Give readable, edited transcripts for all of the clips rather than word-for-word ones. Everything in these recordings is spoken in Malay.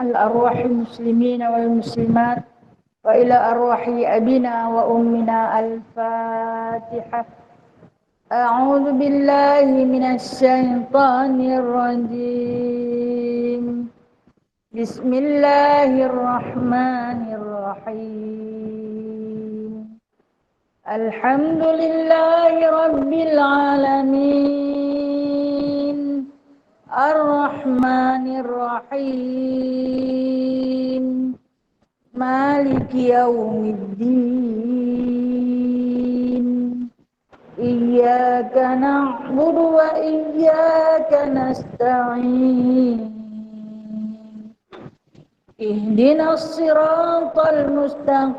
الأرواح المسلمين والمسلمات وإلى أرواح أبينا وأمنا الفاتحة. أعوذ بالله من الشيطان الرجيم. بسم الله الرحمن الرحيم. الحمد لله رب العالمين الرحمن الرحيم مالك يوم الدين إياك نعبد وإياك نستعين اهدنا الصراط المستقيم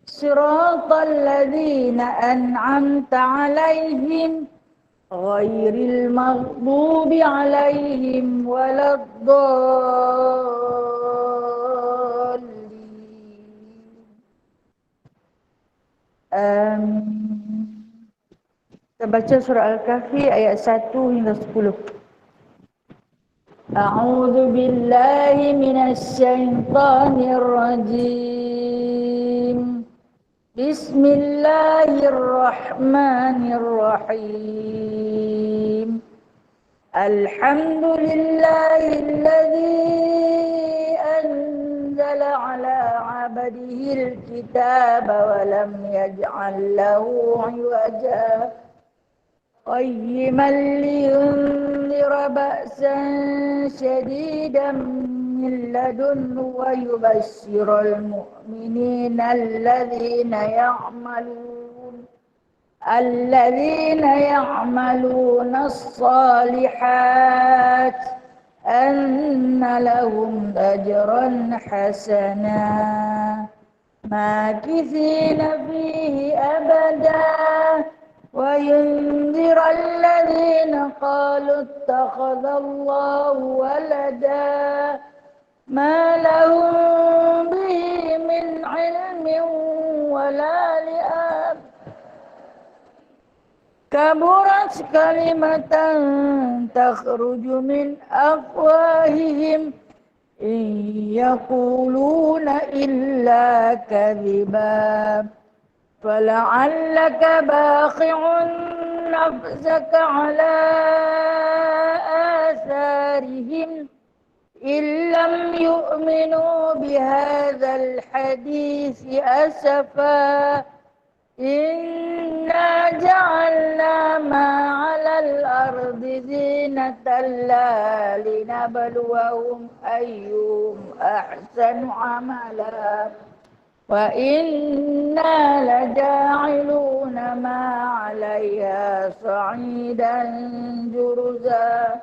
صراط الذين أنعمت عليهم غير المغضوب عليهم ولا الضالين. Kita baca surah Al-Kahfi ayat 1 hingga 10. A'udzu billahi minasy syaithanir rajim. Bismillahirrahmanirrahim. Alhamdulillahilladzi anzala ala 'abdihi al-kitaba wa lam yaj'al lahu 'iwaja qayyiman liyunzira ba'san shadidan min ladunhu wa yubashshiral mu'minina alladhina ya'maluna as-salihat anna lahum ajran hasana makithina fihi abada wa yunzira alladhina qalu ittakhadha Allahu walada ma lahum bihi min ilmin wala li'ab kaburat kalimatan takhruju min afwahihim in yaquluna illa kadhiba fala'allaka baqi'un nafsaka ala atharihim illam yu'minu bihadzal hadisi asafa inna ja'alna ma 'alal ardi zinatan linabluwahum ayyuhum ahsanu 'amala wa inna laja'iluna ma 'alayha sa'idan jurza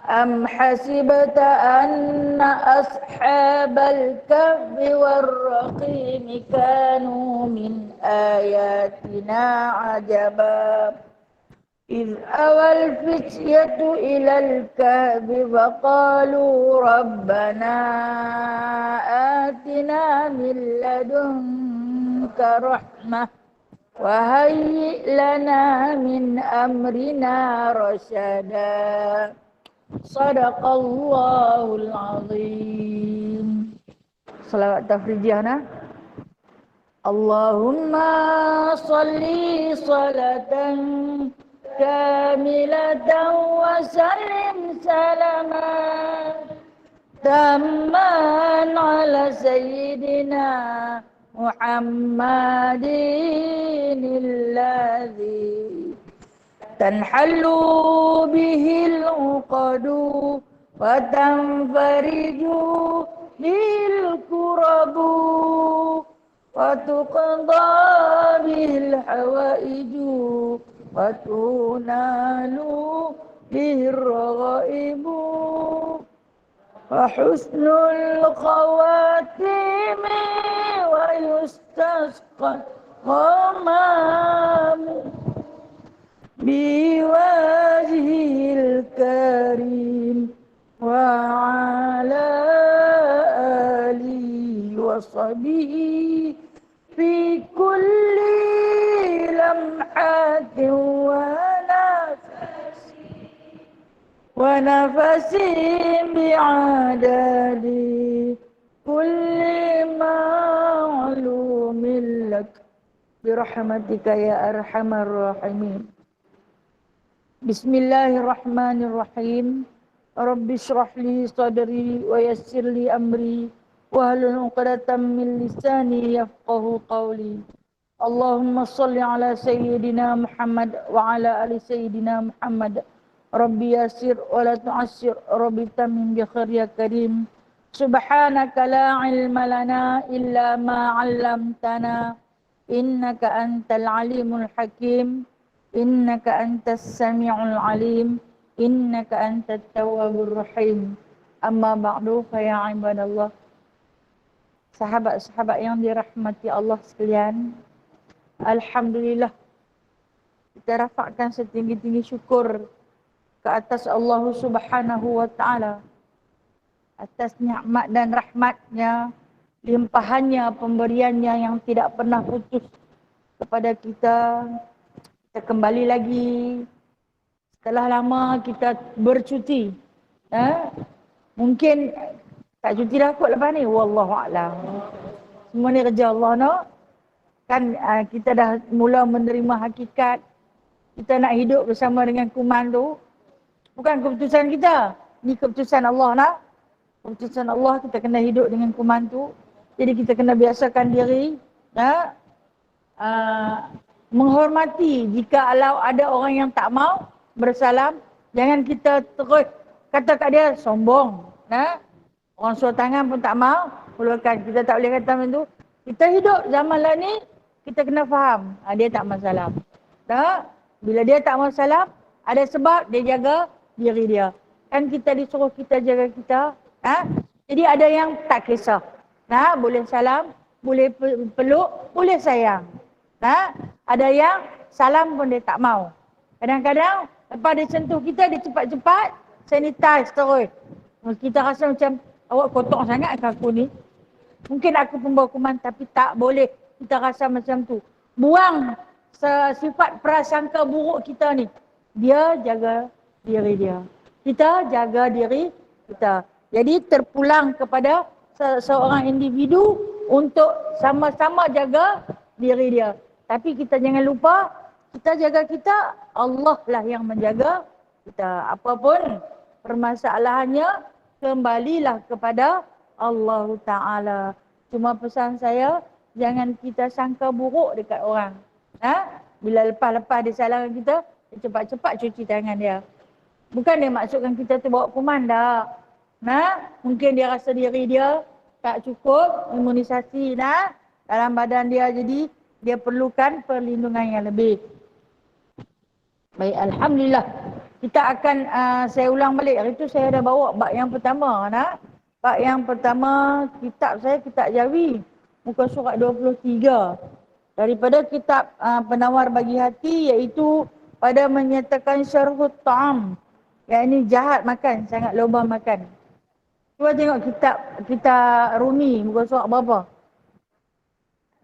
am hasibta anna ashabal kahfi war-raqim kanu min ayatina ajaba idh awal fityatu ilal kahfi faqalu rabbana atina min ladunka rahmah wa hayyi' lana min amrina rasyada. Sadaqallahul azim. Salawat tafrijiyah na. Allahumma salli salatan kamilatan wa sallim salaman tamman ala sayyidina Muhammadin alladhi tanhallu bihil uqadu wa tanfariju bihil kurabu wa tuqadha bihil hawaiju wa tunalu bihir raghaibu wa husnul khawatimi wa yustasqa ghamamu biwajhil karim wa ala alihi wa sahbihi fi kulli lamhatin wa nafsin ونفس بعدد كل معلوم لك برحمتك يا أرحم الراحمين. بسم الله الرحمن الرحيم. رب اشرح لي صدري ويسر لي أمري واحلل عقدة من لساني يفقه قولي. اللهم صل على سيدنا محمد وعلى آل سيدنا محمد. ربي يسر ولا تعسر، ربي تمم بخير يا كريم. سبحانك لا علم لنا إلا ما علمتنا إنك أنت العليم الحكيم. إنك أنت السميع العليم. إنك أنت التواب الرحيم. أما بعد فيا عباد الله, sahabat-sahabat yang dirahmati Allah sekalian, alhamdulillah kita rafakkan setinggi-tinggi syukur ke atas Allah Subhanahu wa taala atas nikmat dan rahmatnya, limpahannya, pemberiannya yang tidak pernah putus kepada kita. Kita kembali lagi setelah lama kita bercuti. Mungkin tak cuti dah kot lepas ni, wallahualam. Semua ni kerja Allah, no? Kan kita dah mula menerima hakikat kita nak hidup bersama dengan kuman tu. Bukan keputusan kita, ni keputusan Allah, nak. Keputusan Allah, kita kena hidup dengan kuman tu. Jadi kita kena biasakan diri, menghormati. Jika ada orang yang tak mau bersalam, jangan kita terus kata kat dia sombong. Orang suruh tangan pun tak mau, perlukan. Kita tak boleh kata macam tu. Kita hidup zaman lah ni, kita kena faham. Dia tak mau salam. Bila dia tak mau salam, ada sebab dia jaga diri dia. Kan kita disuruh kita jaga kita. Jadi ada yang tak kisah. Boleh salam, boleh peluk, boleh sayang. Ada yang salam pun dia tak mau. Kadang-kadang lepas dia sentuh kita, dia cepat-cepat sanitize terus. Kita rasa macam, awak kotor sangat ke aku ni? Mungkin aku pembawa kuman, tapi tak boleh kita rasa macam tu. Buang sifat prasangka buruk kita ni. Dia jaga diri dia. Kita jaga diri kita. Jadi terpulang kepada seorang individu untuk sama-sama jaga diri dia. Tapi kita jangan lupa, kita jaga kita, Allah lah yang menjaga kita. Apapun permasalahannya, kembalilah kepada Allah Ta'ala. Cuma pesan saya, jangan kita sangka buruk dekat orang. Bila lepas-lepas dia salahkan kita, cepat-cepat cuci tangan dia. Bukan dia maksudkan kita tu bawa kuman, tak. Mungkin dia rasa diri dia tak cukup imunisasi dalam badan dia, jadi dia perlukan perlindungan yang lebih. Baik, alhamdulillah. Kita akan, saya ulang balik. Hari tu saya dah bawa bab yang pertama. Bab yang pertama, kitab saya, kitab Jawi. Muka surat 23. Daripada kitab Penawar Bagi Hati, iaitu pada menyatakan syarhut ta'am. Yang ini jahat makan, sangat loba makan. Cuba tengok kitab Rumi, muka surat berapa?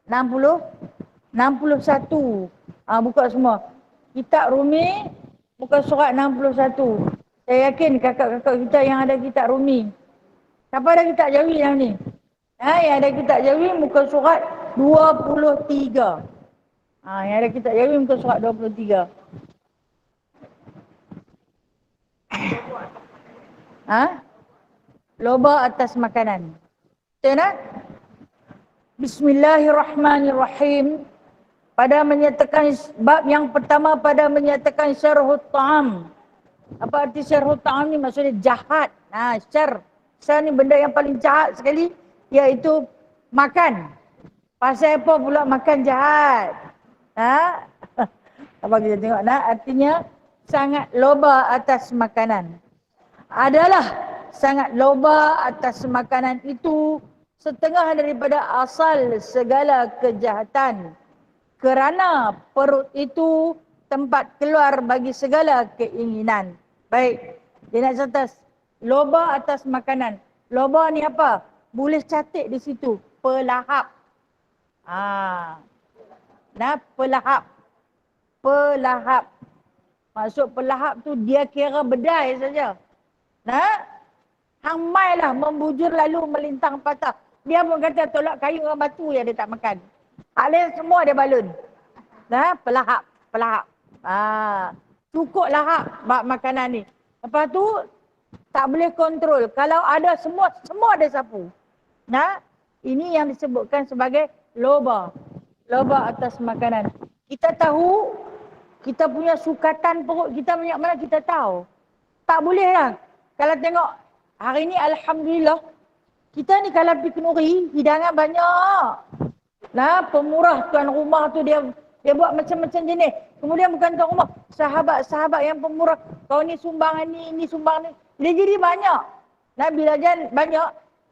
60? 61. Buka semua. Kitab Rumi, muka surat 61. Saya yakin kakak-kakak kita yang ada kitab Rumi. Siapa ada kitab Jawi yang ni? Yang ada kitab Jawi, muka surat 23. Yang ada kitab Jawi, muka surat 23. Loba atas makanan. Betul tak? Bismillahirrahmanirrahim. Pada menyatakan bab yang pertama, pada menyatakan syarhut ta'am. Apa arti syarhut ta'am ni? Maksudnya jahat. Syar ni benda yang paling jahat sekali, iaitu makan. Pasal apa pula makan jahat? Apa kita tengok artinya sangat loba atas makanan. Adalah sangat loba atas makanan itu setengah daripada asal segala kejahatan. Kerana perut itu tempat keluar bagi segala keinginan. Baik, dia nak catat loba atas makanan. Loba ni apa? Boleh catat di situ. Pelahap. Pelahap. Pelahap. Maksud pelahap tu dia kira bedai saja. Nah, hang mai lah membujur lalu melintang patah. Dia pun kata tolak kayu dengan batu yang dia tak makan. Hak lain semua dia balun. Nah, pelahap. Cukup lahap bab makanan ni. Lepas tu tak boleh kontrol. Kalau ada semua dia sapu. Nah, ini yang disebutkan sebagai loba. Loba atas makanan. Kita tahu kita punya sukatan perut kita banyak mana kita tahu. Tak boleh lah. Kalau tengok hari ni alhamdulillah kita ni kalau pergi kenuri hidangan banyak. Nah, pemurah tuan rumah tu dia buat macam-macam jenis. Kemudian bukan tuan rumah, sahabat-sahabat yang pemurah. Kau ni sumbang ni sumbang ni. Dia jadi banyak. Nah, bila dia banyak,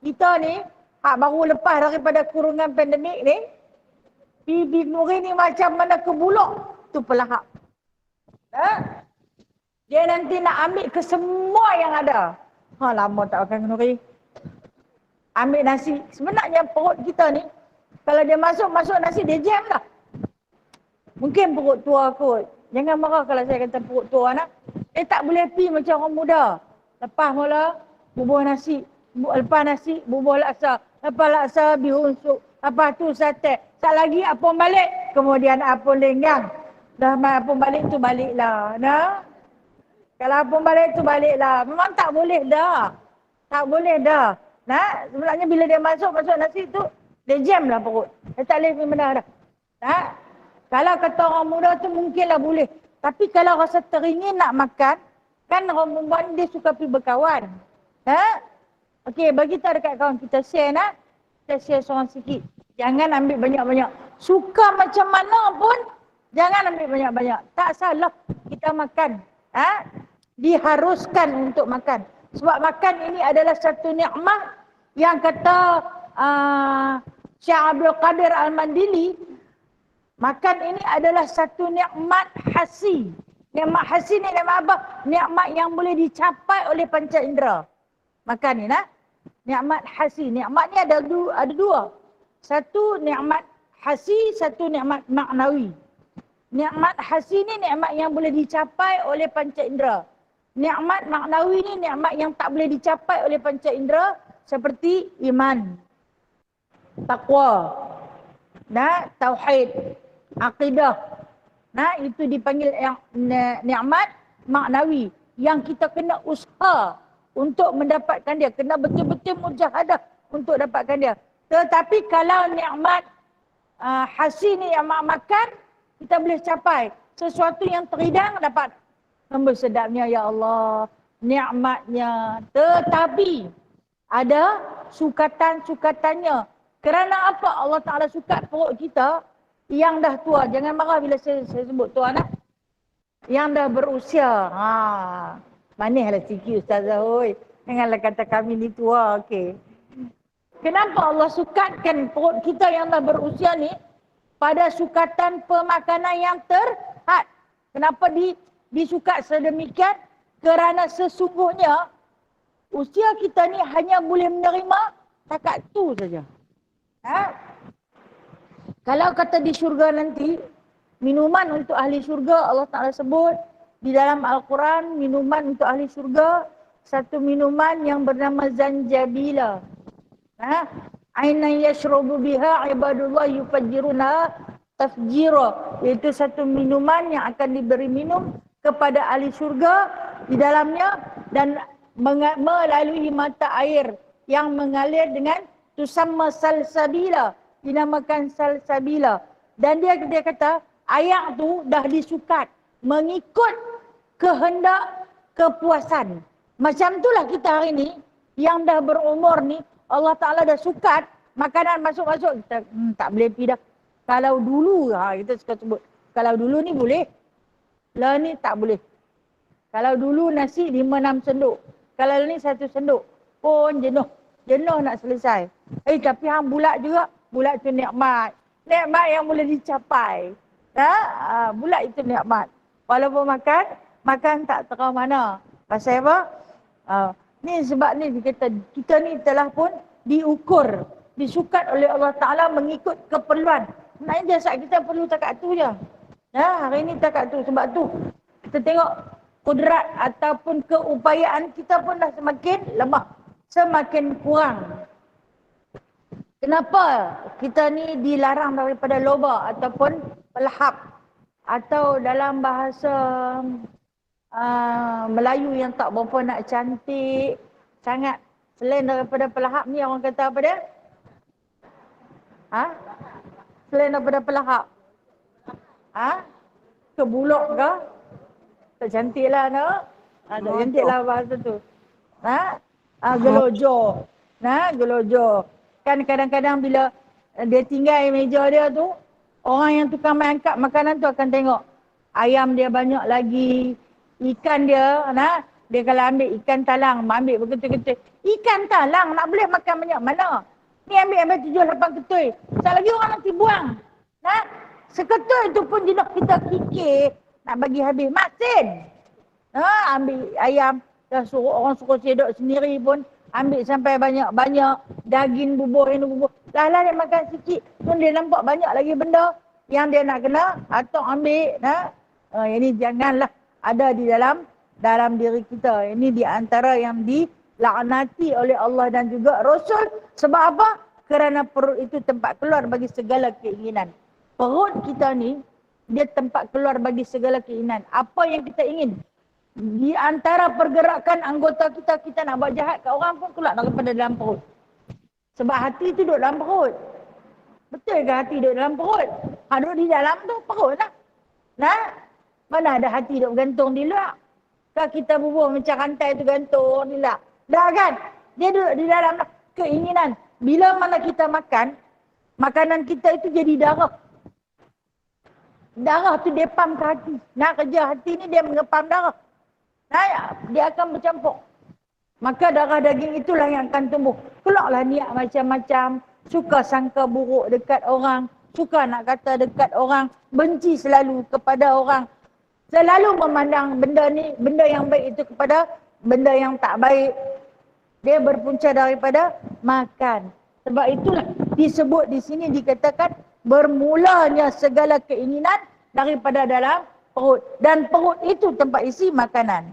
kita ni hak baru lepas daripada kurungan pandemik ni, pergi kenuri ni macam mana kebulok tu pelahap. Nah, dia nanti nak ambil ke semua yang ada. Lama tak makan kenuri. Ambil nasi. Sebenarnya perut kita ni, kalau dia masuk nasi, dia jam lah. Mungkin perut tua kot. Jangan marah kalau saya kata perut tua nak. Tak boleh pi macam orang muda. Lepas mula, bubuh nasi. Lepas nasi, bubuh laksa. Lepas laksa, bihun sup. Lepas tu sate. Tak lagi apun balik. Kemudian apun lenggang. Dah apun balik tu baliklah. Nah. Kalau apun balik tu baliklah. Memang tak boleh dah. Tak boleh dah. Nah, sebenarnya bila dia masuk nasi tu, dia jam lah perut. Dia tak boleh pergi mana dah. Nah. Kalau kata orang muda tu mungkinlah boleh. Tapi kalau rasa teringin nak makan, kan orang perempuan dia suka pergi berkawan. Okey, bagi tahu dekat kawan kita share nak. Kita share seorang sikit. Jangan ambil banyak-banyak. Suka macam mana pun, jangan ambil banyak-banyak. Tak salah kita makan. Diharuskan untuk makan. Sebab makan ini adalah satu nikmat yang kata Syekh Abdul Qadir Al-Mandili, makan ini adalah satu nikmat hasi. Nikmat hasi ni nikmat apa? Nikmat yang boleh dicapai oleh panca indera. Makan ni nah. Nikmat hasi. Nikmat ni ada dua. Satu nikmat hasi, satu nikmat maknawi. Nikmat hasi ni nikmat yang boleh dicapai oleh panca indera. Nikmat maknawi ni nikmat yang tak boleh dicapai oleh panca indera, seperti iman, taqwa, tauhid, akidah. Nah, itu dipanggil nikmat maknawi yang kita kena usaha untuk mendapatkan dia. Kena betul-betul mujahadah untuk dapatkan dia. Tetapi kalau nikmat hasi ni yang makan, kita boleh capai sesuatu yang terhidang dapat. Hamba sedapnya ya Allah, nikmatnya. Tetapi ada sukatan-sukatannya. Kerana apa Allah Ta'ala sukat perut kita yang dah tua. Jangan marah bila saya sebut tua nak. Yang dah berusia. Manislah sikit Ustazah. Janganlah kata kami ni tua. Okey. Kenapa Allah sukatkan perut kita yang dah berusia ni pada sukatan pemakanan yang terhad? Kenapa disukat sedemikian? Kerana sesungguhnya usia kita ni hanya boleh menerima takat tu saja. Kalau kata di syurga nanti, minuman untuk ahli syurga Allah Ta'ala sebut di dalam Al-Quran, minuman untuk ahli syurga, satu minuman yang bernama zanjabila. Ainan yashrabu biha ibadullah yufajjiruna tafjira. Iaitu satu minuman yang akan diberi minum kepada ahli syurga di dalamnya dan melalui mata air yang mengalir dengan tusamma salsabila, dinamakan salsabila. Dan dia kata air tu dah disukat mengikut kehendak kepuasan. Macam itulah kita hari ni yang dah berumur ni, Allah Ta'ala dah sukat makanan masuk-masuk, kita tak boleh pergi dah. Kalau dulu, kita suka sebut, kalau dulu ni boleh, lah ni tak boleh. Kalau dulu nasi 5-6 senduk, kalau ni 1 senduk pun jenuh nak selesai. Tapi hang bulat juga, bulat tu nikmat. Nikmat yang boleh dicapai. Bulat itu nikmat. Walaupun makan tak tahu mana. Pasal apa? Ni sebab ni kita ni telah pun diukur, disukat oleh Allah Ta'ala mengikut keperluan. Sebenarnya jasad kita perlu takat tu je. Hari ni takat tu. Sebab tu Kita tengok kudrat ataupun keupayaan kita pun dah semakin lemah, semakin kurang. Kenapa kita ni dilarang daripada loba ataupun pelahap, atau dalam bahasa Melayu yang tak berapa nak cantik sangat, selain daripada pelahap ni orang kata apa dia? Selain daripada pelahap, kebulok ke? Tak cantik lah, no? Tak cantik lah bahasa tu. Gelojo. Gelojo. Kan kadang-kadang bila dia tinggal meja dia tu, orang yang tukang main angkat makanan tu akan tengok ayam dia banyak lagi, ikan dia, dia kalau ambil ikan talang, ambil berketul-ketul. Ikan talang nak boleh makan banyak mana? Ni ambil 7-8 ketui. Sekali lagi orang nanti buang. Seketui tu pun dia nak kita kikir, nak bagi habis. Masin. Ambil ayam, dah orang suruh sedok sendiri pun, ambil sampai banyak-banyak, daging bubuh, ini bubuh. Lah dia makan sikit, pun dia nampak banyak lagi benda yang dia nak kena, atau ambil. Ini janganlah ada di dalam diri kita. Ini di antara yang dilaknati oleh Allah dan juga Rasul. Sebab apa? Kerana perut itu tempat keluar bagi segala keinginan. Perut kita ni, dia tempat keluar bagi segala keinginan. Apa yang kita ingin. Di antara pergerakan anggota kita, kita nak buat jahat kat orang pun keluar daripada dalam perut. Sebab hati tu duduk dalam perut. Betul ke hati duduk dalam perut? Duduk di dalam tu perut lah. Mana ada hati duduk gantung di luar? Kalau kita bubuh macam rantai tu gantung di luar. Dah kan? Dia duduk di dalam keinginan. Bila mana kita makan, makanan kita itu jadi darah. Darah tu dia pam ke hati. Nak kerja hati ni dia mengepam darah. Dia akan bercampur. Maka darah daging itulah yang akan tumbuh. Keluarlah niat macam-macam. Suka sangka buruk dekat orang. Suka nak kata dekat orang. Benci selalu kepada orang. Selalu memandang benda ni, benda yang baik itu kepada benda yang tak baik. Dia berpunca daripada makan. Sebab itulah disebut di sini dikatakan bermulanya segala keinginan daripada dalam perut. Dan perut itu tempat isi makanan.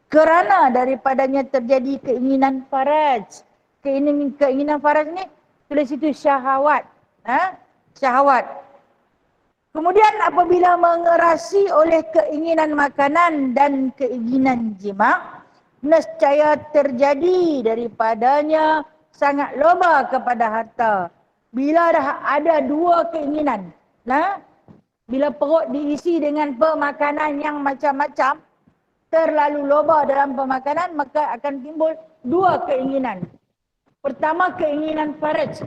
Kerana daripadanya terjadi keinginan faraj. Keinginan faraj ni tulis itu syahwat. Syahwat. Kemudian apabila mengerasi oleh keinginan makanan dan keinginan jima, nescaya terjadi daripadanya sangat loba kepada harta. Bila dah ada dua keinginan, bila perut diisi dengan pemakanan yang macam-macam, terlalu loba dalam pemakanan, maka akan timbul dua keinginan. Pertama, keinginan faraj.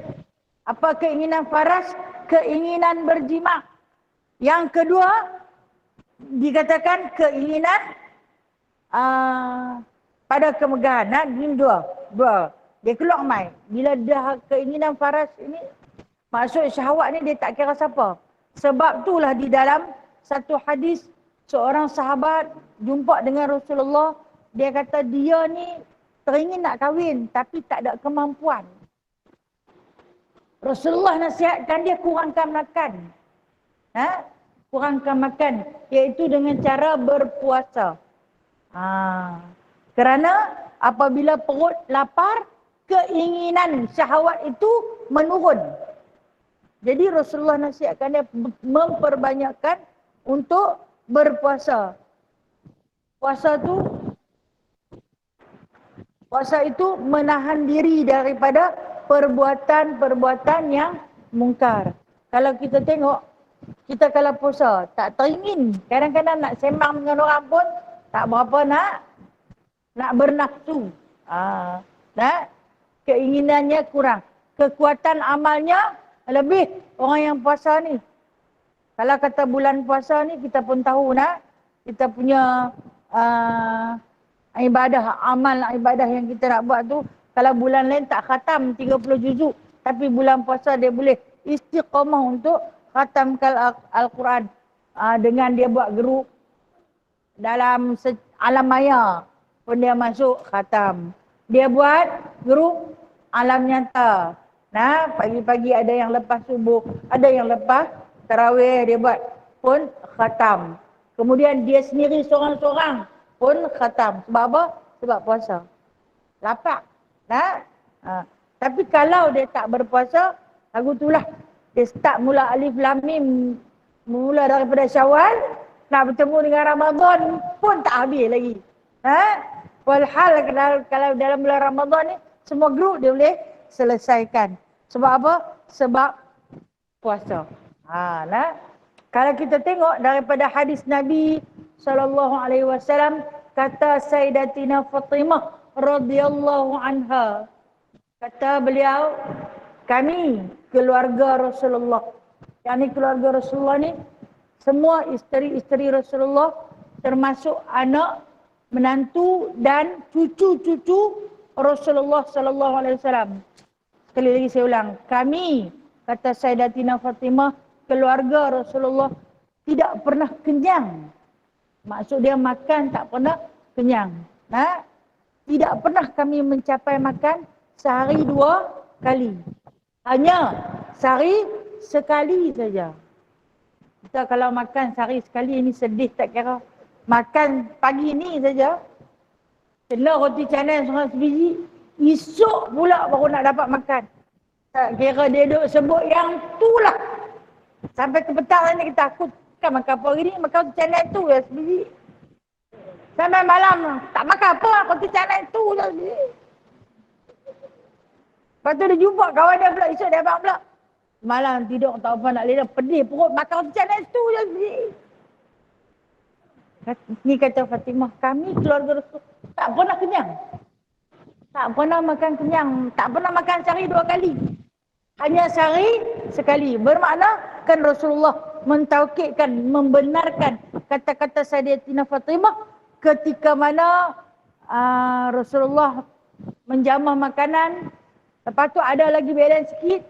Apa keinginan faraj? Keinginan berjima. Yang kedua, dikatakan keinginan pada kemegahan. Ini dua. Dia keluar mai. Bila dah keinginan faraj ini, maksud syahwat ni dia tak kira siapa. Sebab itulah di dalam satu hadis, seorang sahabat jumpa dengan Rasulullah. Dia kata dia ni teringin nak kahwin tapi tak ada kemampuan. Rasulullah nasihatkan dia kurangkan makan. Kurangkan makan. Iaitu dengan cara berpuasa. Kerana apabila perut lapar, keinginan syahwat itu menurun. Jadi Rasulullah nasihatkan dia memperbanyakkan untuk berpuasa. Puasa itu menahan diri daripada perbuatan-perbuatan yang mungkar. Kalau kita tengok, kita kalau puasa tak teringin. Kadang-kadang nak sembang dengan orang pun tak berapa nak bernafsu. Keinginannya kurang. Kekuatan amalnya lebih orang yang puasa ni. Kalau kata bulan puasa ni, kita pun tahu kita punya ibadah, amal ibadah yang kita nak buat tu, kalau bulan lain tak khatam 30 juzuk, tapi bulan puasa dia boleh istiqamah untuk khatamkan Al-Quran. Dengan dia buat grup dalam alam maya pun dia masuk khatam. Dia buat grup alam nyata. Pagi-pagi ada yang lepas subuh, ada yang lepas tarawih, dia buat pun khatam. Kemudian dia sendiri seorang-seorang pun khatam. Sebab apa? Sebab puasa. Lapar. Nah, tapi kalau dia tak berpuasa, lagu itulah dia start mula alif lam mim, mula daripada Syawal nak bertemu dengan Ramadan pun tak habis lagi. Walhal kalau dalam bulan Ramadan ni semua grup dia boleh selesaikan. Sebab apa? Sebab puasa. Nah, kalau kita tengok daripada hadis Nabi SAW, kata Sayyidatina Fatimah radhiyallahu anha, kata beliau, kami keluarga Rasulullah, yakni keluarga Rasulullah ni semua isteri-isteri Rasulullah termasuk anak, menantu dan cucu-cucu Rasulullah sallallahu alaihi wasallam. Sekali lagi saya ulang, kami, kata Sayyidatina Fatimah, keluarga Rasulullah tidak pernah kenyang. Maksud dia makan tak pernah kenyang. Tidak pernah kami mencapai makan sehari 2 kali. Hanya sehari sekali saja. Kita kalau makan sehari sekali ini sedih tak kira. Makan pagi ni saja, kena roti canai setengah sebiji, esok pula baru nak dapat makan. Tak kira dia duduk sebut yang tu lah. Sampai ke petang ni kita takut kan makan apa hari ni, makan roti canai tu ya sebiji. Sampai malam tak makan apa, roti canai tu je sebiji. Lepas tu dia jumpa kawan dia pula, esok dia abang pula. Malam tidur tak apa nak lena, pedih perut makan roti canai tu je sebiji. Ni kata Fatimah, kami keluarga Rasul tak pernah kenyang. Tak pernah makan kenyang. Tak pernah makan sehari 2 kali. Hanya sehari sekali. Bermakna kan Rasulullah mentaukidkan, membenarkan kata-kata Sayyidatina Fatimah ketika mana Rasulullah menjamah makanan. Lepas tu ada lagi balance sikit.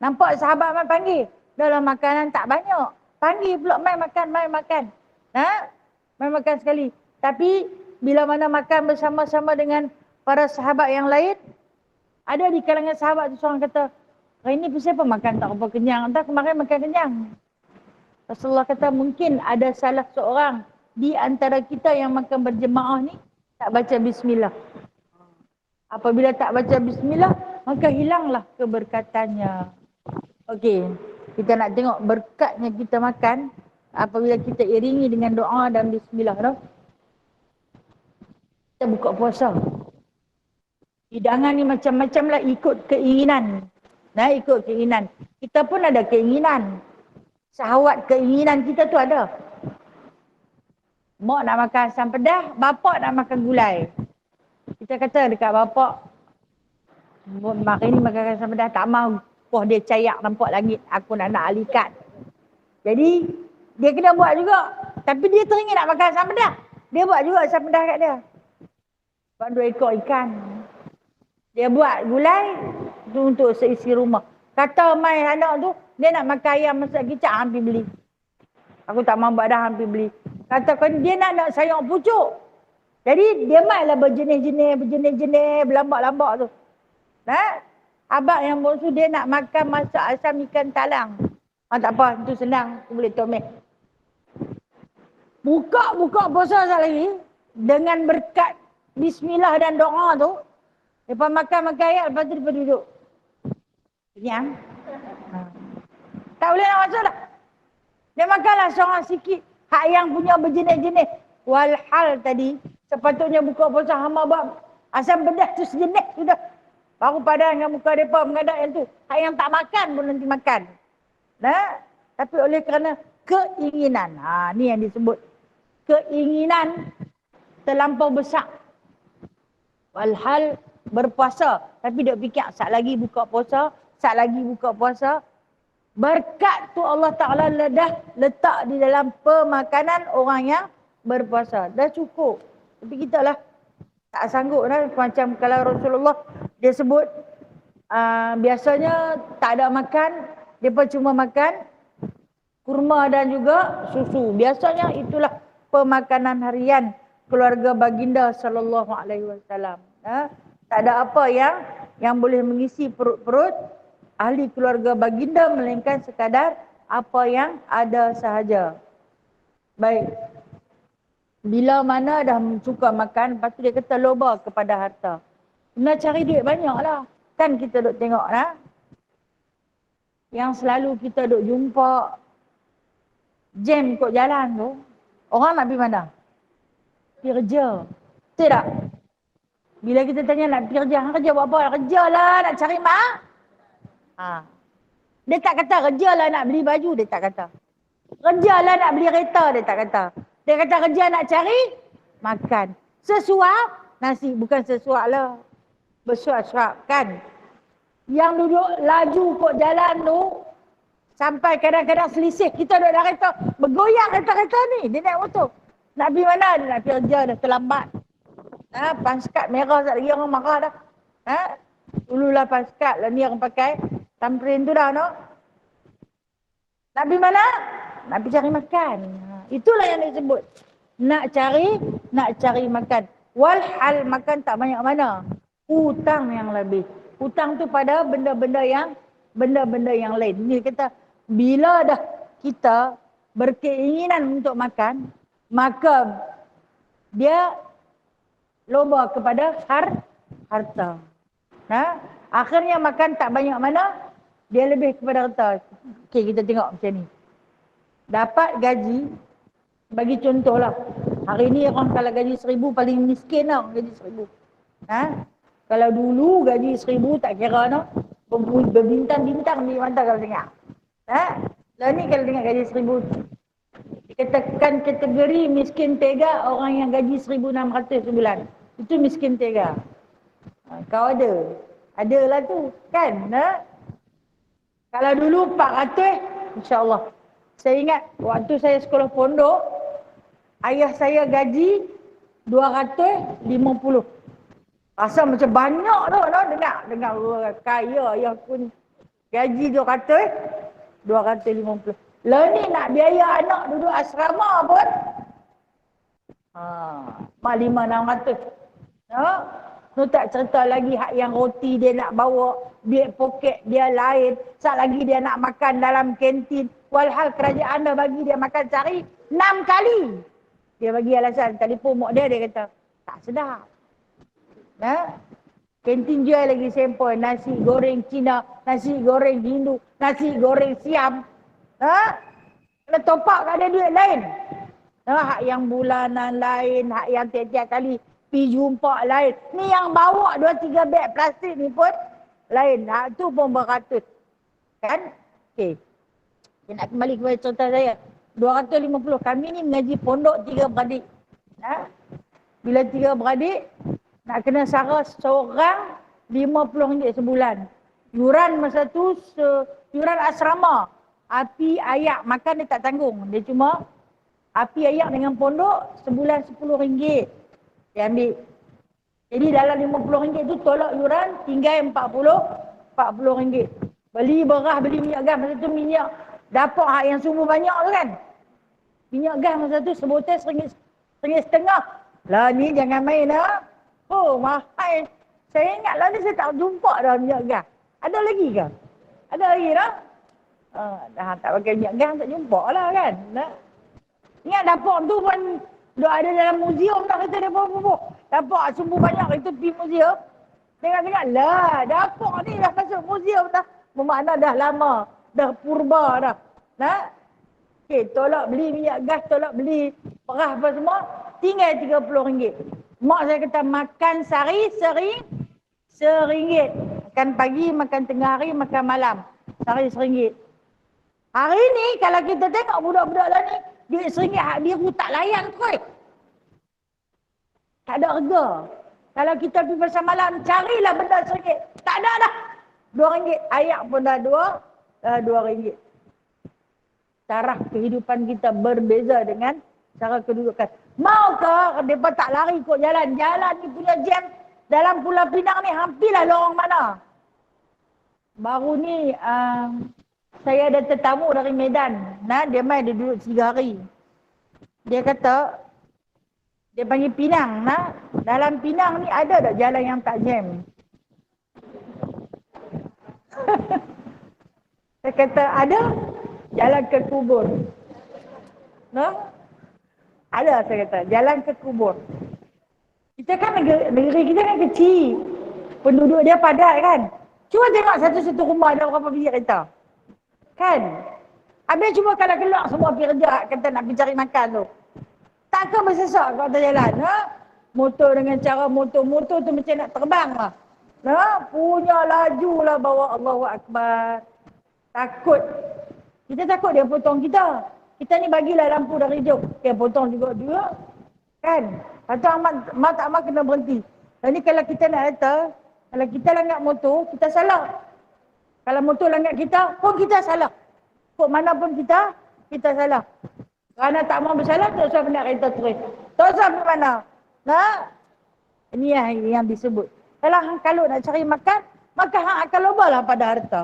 Nampak sahabat mai panggil. Dalam makanan tak banyak. Panggil pula mai makan, mai makan. Mai makan sekali. Tapi bila mana makan bersama-sama dengan para sahabat yang lain, ada di kalangan sahabat tu seorang kata, hari ni kenapa makan tak apa kenyang? Entah kemarin makan kenyang. Rasulullah kata mungkin ada salah seorang di antara kita yang makan berjemaah ni tak baca bismillah. Apabila tak baca bismillah, maka hilanglah keberkatannya. Okey, kita nak tengok berkatnya kita makan apabila kita iringi dengan doa dan bismillah. Kita buka puasa. Hidangan ni macam-macam lah ikut keinginan. Ikut keinginan. Kita pun ada keinginan. Syahwat keinginan kita tu ada. Mak nak makan asam pedas, bapak nak makan gulai. Kita kata dekat bapak, hari ni makan asam pedas tak mau. Wah dia cayak nampak langit, aku nak alikat. Jadi dia kena buat juga. Tapi dia teringin nak makan asam pedas. Dia buat juga asam pedas kat dia. Buat 2 ekor ikan. Dia buat gulai tu untuk seisi rumah. Kata mai anak tu, dia nak makan ayam masak kicap, hampir beli. Aku tak mahu buat dah, hampir beli. Kata kan dia nak sayur pucuk. Jadi dia mai lah berjenis-jenis, berlambak-lambak tu. Abang yang bongsu dia nak makan masak asam ikan talang. Tak apa, itu senang. Aku boleh tomek. Buka puasa sekali lagi. Dengan berkat bismillah dan doa tu. Lepas makan ayat, lepas tu dia duduk. Kenyang. Tak boleh nak masuk dah. Dia makanlah seorang sikit. Hak yang punya berjenis-jenis. Walhal tadi, sepatutnya buka puasa hamba buat asam pedas tu sejenis sudah. Baru padan dengan muka mereka mengadap yang tu. Hak yang tak makan pun nanti makan. Tapi oleh kerana keinginan. Ni yang disebut. Keinginan terlampau besar. Walhal berpuasa. Tapi dia fikir, sat lagi buka puasa. Berkat tu Allah Ta'ala dah letak di dalam pemakanan orang yang berpuasa. Dah cukup. Tapi kita lah tak sanggup lah. Macam kalau Rasulullah dia sebut biasanya tak ada makan. Dia pun cuma makan kurma dan juga susu. Biasanya itulah pemakanan harian keluarga baginda sallallahu alaihi wasallam. Tak ada apa yang boleh mengisi perut-perut ahli keluarga baginda melainkan sekadar apa yang ada sahaja. Baik. Bila mana dah suka makan, lepas tu dia kata loba kepada harta. Nak cari duit banyak lah. Kan kita duk tengok lah. Yang selalu kita duk jumpa jam kot jalan tu. Orang nak pergi mana? Pergi kerja. Betul tak? Bila kita tanya nak pergi kerja, kerja buat apa? Kerja lah nak cari mak. Ha. Dia tak kata kerja lah nak beli baju, dia tak kata. Kerja lah nak beli kereta, dia tak kata. Dia kata kerja nak cari makan. Sesuap nasi, bukan sesuap lah. Bersuap-suap kan. Yang duduk laju kot jalan tu, sampai kadang-kadang selisih. Kita duduk dalam kereta, bergoyang kereta-kereta ni. Dia naik motor. Nak pergi mana? Dia nak pergi kerja, dah terlambat. Ha, paskat merah tak lagi orang marah dah. Ha? Dululah paskat lah ni orang pakai. Tamprin tu dah no. Nak pergi mana? Nak pergi cari makan. Ha, itulah yang disebut. Nak cari makan. Walhal makan tak banyak mana. Hutang yang lebih. Hutang tu pada benda-benda yang lain. Dia kata bila dah kita berkeinginan untuk makan, maka dia loba kepada harta. Ha? Akhirnya makan tak banyak mana, dia lebih kepada harta. Okey, kita tengok macam ni. Dapat gaji, bagi contohlah. Hari ni orang kalau gaji 1,000 paling miskin lah, gaji 1,000. Ha? Kalau dulu gaji 1,000 tak kira no. Berbintang-bintang di mata kalau dengar. Ha? Lah ni kalau dengar gaji 1,000. Dikatakan kategori miskin tega orang yang gaji 1,600 sebulan. Itu miskin tega. Ha, kau ada. Adalah tu. Kan? Ha? Kalau dulu 400, insyaAllah. Saya ingat waktu saya sekolah pondok, ayah saya gaji 250. Rasa macam banyak tu. No? Dengar kaya ayah pun gaji 250. Lah ni nak biaya anak duduk asrama pun. Mak 500-600. No? Tu tak cerita lagi hak yang roti dia nak bawa, duit poket dia lain. Sat lagi dia nak makan dalam kantin. Walhal kerajaan dah bagi dia makan sehari 6 kali. Dia bagi alasan, telefon mak dia kata, tak sedap. Ha? Kantin jual lagi sempoi, nasi goreng Cina, nasi goreng Hindu, nasi goreng Siam. Ha? Kena top up kat dia duit lain. Ha? Hak yang bulanan lain, hak yang tiap-tiap kali pergi jumpa lain. Ni yang bawa 2-3 beg plastik ni pun lain. Hak tu pun beratus. Kan? Okey. Saya nak kembali kepada contoh saya. 250. Kami ni mengaji pondok 3 beradik. Ha? Bila 3 beradik, nak kena sara seorang RM50 sebulan. Yuran masa tu, yuran asrama. Api ayak makan dia tak tanggung. Dia cuma api ayak dengan pondok sebulan RM10. Dia ambil. Jadi dalam RM50 tu tolak yuran tinggal RM40. Beli beras, beli minyak gas. Masa tu minyak dapat hak yang sumber banyak tu kan. Minyak gas masa tu sebotol RM1.50. Lah ni jangan main lah. Oh mahal. Saya ingat lah ni saya tak jumpa dah minyak gas. Ada lagi ke? Ada lagi dah? Dah tak pakai minyak gas tak jumpa lah kan. Nah. Ingat dapur tu pun dah ada dalam muzium dah kata dia pun. Dapur sumber banyak itu pergi muzium. Tengok-tengok lah dapur ni dah masuk muzium dah. Bermakna dah lama. Dah purba dah. Nah. Okey, tolak beli minyak gas, tolak beli beras apa semua. Tinggal RM30. Mak saya kata makan sehari RM1. Makan pagi, makan tengah hari, makan malam. Sehari RM1. Hari ni kalau kita tengok budak-budak lah ni, duit RM1 hak biru tak layan kot. Tak ada harga. Kalau kita pergi pasar malam, carilah benda RM1. Tak ada dah. RM2. Ayak pun dah RM2. Taraf kehidupan kita berbeza dengan cara kedudukan. Maukah mereka tak lari kot jalan? Jalan ni punya jam dalam Pulau Pinang ni hampirlah lorong mana. Baru ni saya ada tetamu dari Medan. Nah, dia main dia duduk 3 hari. Dia kata, dia panggil Pinang. Nah, dalam Pinang ni ada tak jalan yang tak jam? Saya kata ada. Jalan ke kubur. Nah, Ada saya kata, jalan ke kubur. Kita kan negeri kita kan kecil. Penduduk dia padat kan. Cuba tengok satu-satu rumah ada berapa biji kereta. Kan? Habis cuba kalau keluar semua pergi kerja, kata nak pergi cari makan tu. Takkan bersesak kat atas jalan. Ha? Motor dengan cara motor tu macam nak terbang lah. Ha? Punya laju lah bawa Allahu Akbar. Takut. Kita takut dia potong kita. Kita ni bagilah lampu dari jauh. Dia potong juga. Kan? Atau amat tak amat kena berhenti. Dan ni kalau kita nak kata, kalau kita langgar motor, kita salah. Kalau motor langgar kita, pun kita salah. Kok mana pun kita salah. Kerana tak mau bersalah, tak usah kena kereta terus. Tak usah pergi mana. Nah, ini yang disebut. Kalau nak cari makan, maka hang akan lobalah pada harta.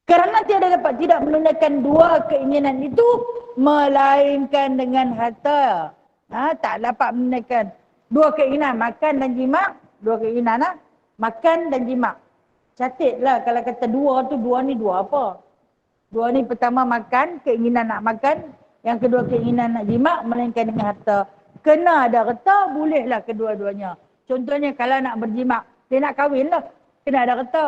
Kerana tidak menunaikan dua keinginan itu, melainkan dengan harta. Tak dapat menunaikan dua keinginan, makan dan jima. Dua keinginan, makan dan jima. Catatlah kalau kata dua tu, dua ni dua apa? Dua ni pertama makan, keinginan nak makan. Yang kedua keinginan nak jima, melainkan dengan harta. Kena ada harta, bolehlah kedua-duanya. Contohnya kalau nak berjima, dia nak kahwin lah, kena ada harta.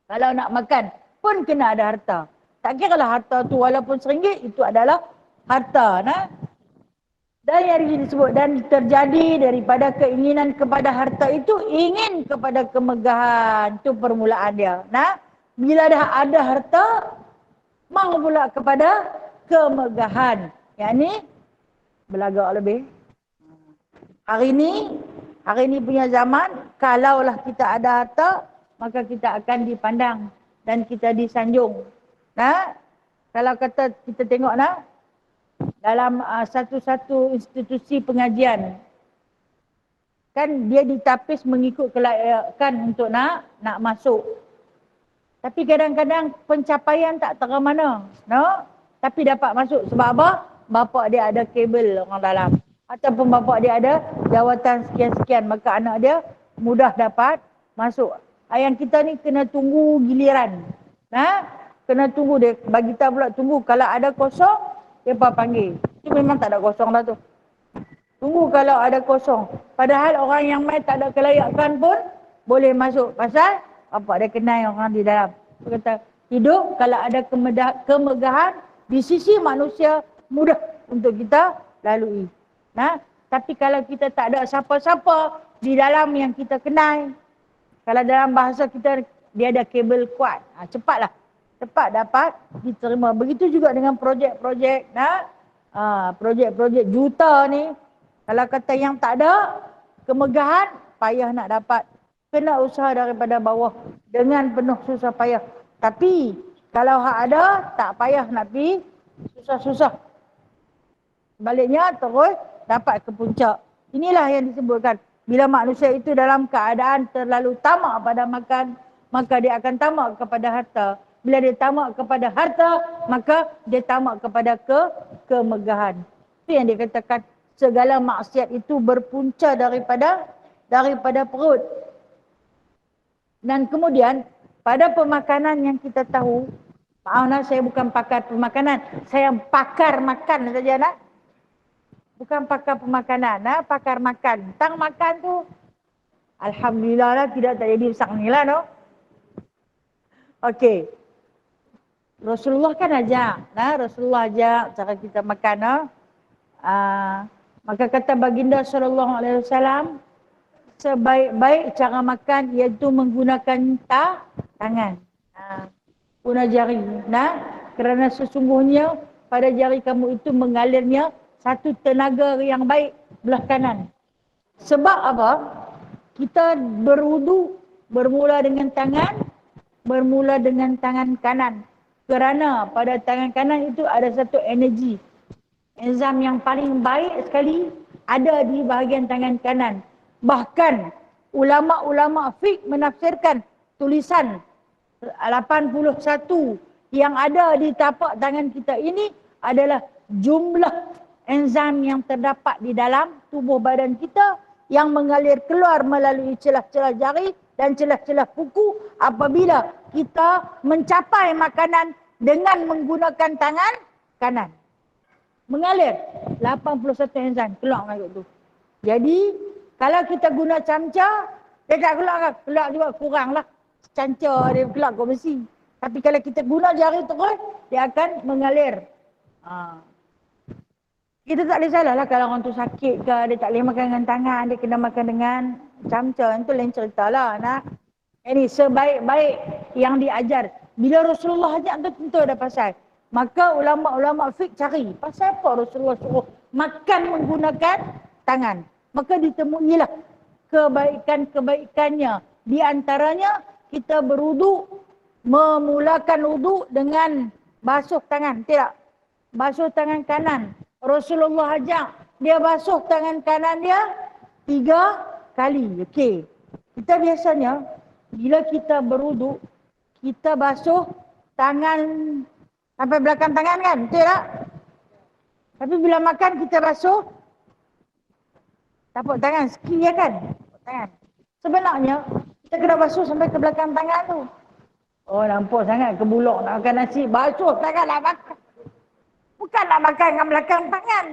Kalau nak makan, pun kena ada harta. Tak kira lah harta tu walaupun RM1, itu adalah harta. Dan yang disebut, dan terjadi daripada keinginan kepada harta itu, ingin kepada kemegahan. Itu permulaan dia. Bila dah ada harta, mau pula kepada kemegahan. Yang ni belagak lebih. Hari ni punya zaman, kalaulah kita ada harta, maka kita akan dipandang dan kita disanjung. Kalau kata kita tengok dalam satu-satu institusi pengajian, kan dia ditapis mengikut kelayakan untuk nak masuk. Tapi kadang-kadang pencapaian tak terang mana. Tapi dapat masuk. Sebab apa? Bapak dia ada kabel orang dalam. Ataupun bapak dia ada jawatan sekian-sekian. Maka anak dia mudah dapat masuk. Yang kita ni kena tunggu giliran. Kena tunggu dia. Bagi kita pula tunggu. Kalau ada kosong, dia panggil. Itu memang tak ada kosong dah tu. Tunggu kalau ada kosong. Padahal orang yang main tak ada kelayakan pun boleh masuk. Pasal bapak dia kenal orang di dalam. Dia kata, hidup kalau ada kemegahan, di sisi manusia mudah untuk kita lalui. Tapi kalau kita tak ada siapa-siapa di dalam yang kita kenal, kalau dalam bahasa kita, dia ada kabel kuat, cepatlah. Cepat dapat diterima. Begitu juga dengan projek-projek. Projek-projek juta ni, kalau kata yang tak ada kemegahan, payah nak dapat. Kena usaha daripada bawah dengan penuh susah payah. Tapi kalau hak ada, tak payah nak pergi susah-susah. Baliknya terus dapat ke puncak. Inilah yang disebutkan. Bila manusia itu dalam keadaan terlalu tamak pada makan, maka dia akan tamak kepada harta. Bila dia tamak kepada harta, maka dia tamak kepada kemegahan. Itu yang dikatakan segala maksiat itu berpunca daripada perut. Dan kemudian pada pemakanan yang kita tahu, maaflah saya bukan pakar pemakanan, saya pakar makan saja Bukan pakar pemakanan, pakar makan. Tentang makan tu, alhamdulillah lah tidak terjadi besar ni lah Okey. Rasulullah kan ajak, Rasulullah ajak cara kita makan maka kata baginda SAW, sebaik-baik cara makan iaitu menggunakan tangan. Guna jari. Kerana sesungguhnya pada jari kamu itu mengalirnya satu tenaga yang baik belah kanan. Sebab apa? Kita berwudu bermula dengan tangan kanan. Kerana pada tangan kanan itu ada satu energi. Enzim yang paling baik sekali ada di bahagian tangan kanan. Bahkan ulama-ulama fiqh menafsirkan tulisan 81 yang ada di tapak tangan kita ini adalah jumlah enzim yang terdapat di dalam tubuh badan kita yang mengalir keluar melalui celah-celah jari dan celah-celah kuku apabila kita mencapai makanan dengan menggunakan tangan kanan. mengalir 81 enzaim keluar air tu. Jadi kalau kita guna camca, dia tak keluar juga kurang lah. Camca dia keluar ke besi. Tapi kalau kita guna jari terus, dia akan mengalir. Kita tak boleh salah lah kalau orang tu sakit ke, dia tak boleh makan dengan tangan, dia kena makan dengan camca. Itu lain cerita lah. Ini sebaik-baik yang diajar. Bila Rasulullah ajak tu tentu ada pasal. Maka ulama-ulama fiqh cari. Pasal apa Rasulullah suruh makan menggunakan tangan? Maka ditemuilah kebaikan-kebaikannya. Di antaranya kita berwuduk, memulakan wuduk dengan basuh tangan. Tidak. Basuh tangan kanan. Rasulullah ajak dia basuh tangan kanan dia 3 kali. Okey. Kita biasanya bila kita berwuduk, kita basuh tangan sampai belakang tangan kan? Betul tak? Tapi bila makan kita basuh tapak tangan sikit ya kan? Tapak tangan. Sebenarnya kita kena basuh sampai ke belakang tangan tu. Oh nampak sangat kebulok nak makan nasi. Basuh tangan nak makan. Bukan nak makan dengan belakang tangan.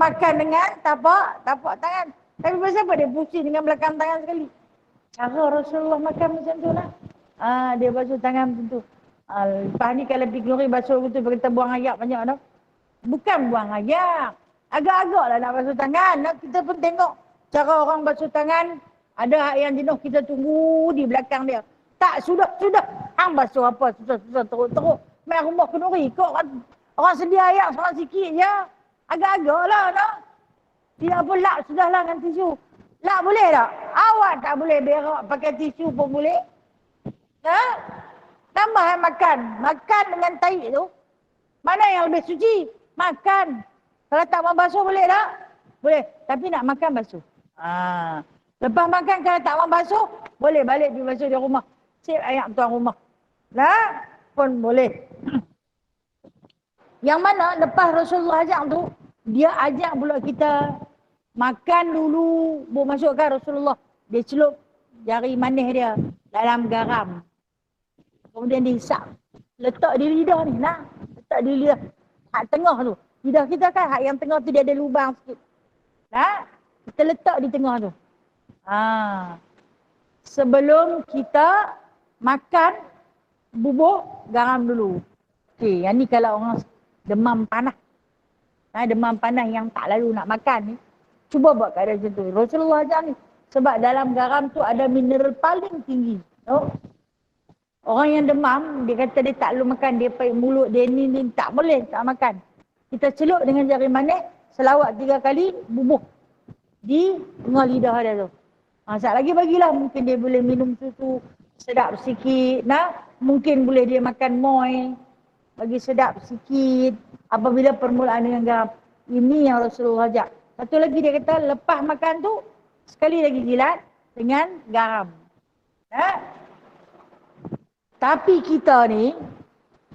Makan dengan tapak tangan. Tapi pasal apa dia pusing dengan belakang tangan sekali? Cara Rasulullah makan macam tu lah. Dia basuh tangan macam tu. Lepas ni kalau pergi keluri basuh betul, kita buang ayak banyak tau. Bukan buang ayak. Agak-agak lah nak basuh tangan. Kita pun tengok cara orang basuh tangan. Ada yang jenuh kita tunggu di belakang dia. Tak, sudah. Hang basuh apa? Susah teruk. Main rumah kenduri. Kau orang sedia ayak seorang sikit je. Agak-agak lah. Tidak apa lap sudahlah dengan tisu. Lap boleh tak? Awak tak boleh berak pakai tisu pun boleh. Tambah makan. Makan dengan tahi tu. Mana yang lebih suci? Makan. Kalau tak mau basuh boleh tak? Boleh. Tapi nak makan basuh. Lepas makan kalau tak mau basuh, boleh balik pergi basuh di rumah. Sip ayak tuan rumah. Pun boleh. Yang mana lepas Rasulullah ajak tu, dia ajak pula kita makan dulu, baru masukkan Rasulullah. Dia celup jari manis dia dalam garam. Kemudian dihisap. Letak di lidah ni. Letak di lidah. Hak tengah tu. Lidah kita kan hak yang tengah tu dia ada lubang sikit. Kita letak di tengah tu. Sebelum kita makan, bubuk garam dulu. Okey, yang ni kalau orang demam panas. Demam panas yang tak lalu nak makan ni. Cuba buat keadaan macam tu. Rasulullah ajak ni. Sebab dalam garam tu ada mineral paling tinggi. Orang yang demam, dia kata dia tak lalu makan. Dia pakai mulut dia ni tak boleh tak makan. Kita celup dengan jari manis, selawat 3 kali, bubuh di tengah lidah dia tu. Sat lagi bagilah. Mungkin dia boleh minum susu sedap sikit. Mungkin boleh dia makan moi. Bagi sedap sikit. Apabila permulaan dengan garam. Ini yang Rasulullah ajak. Satu lagi dia kata lepas makan tu, sekali lagi jilat dengan garam. Tapi kita ni,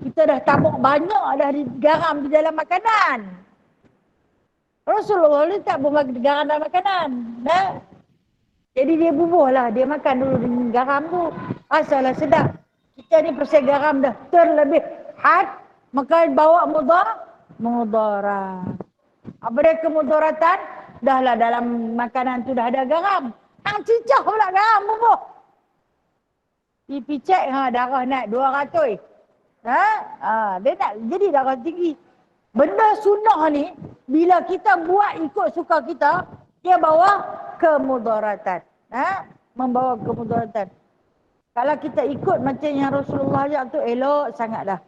kita dah tabuk banyak dah garam di dalam makanan. Rasulullah ni tak bubuh garam dalam makanan. Jadi dia bubuh lah. Dia makan dulu dengan garam tu. Asalah sedap. Kita ni pasal garam dah terlebih had. Maka bawa mudarat. Apa dia kemudaratan? Dah lah dalam makanan tu dah ada garam. Hang cicah pula garam bubuh. Pipi cek darah naik 200. Dia nak jadi darah tinggi. Benda sunnah ni, bila kita buat ikut suka kita, dia bawa kemudaratan. Membawa kemudaratan. Kalau kita ikut macam yang Rasulullah ajak tu, elok sangatlah.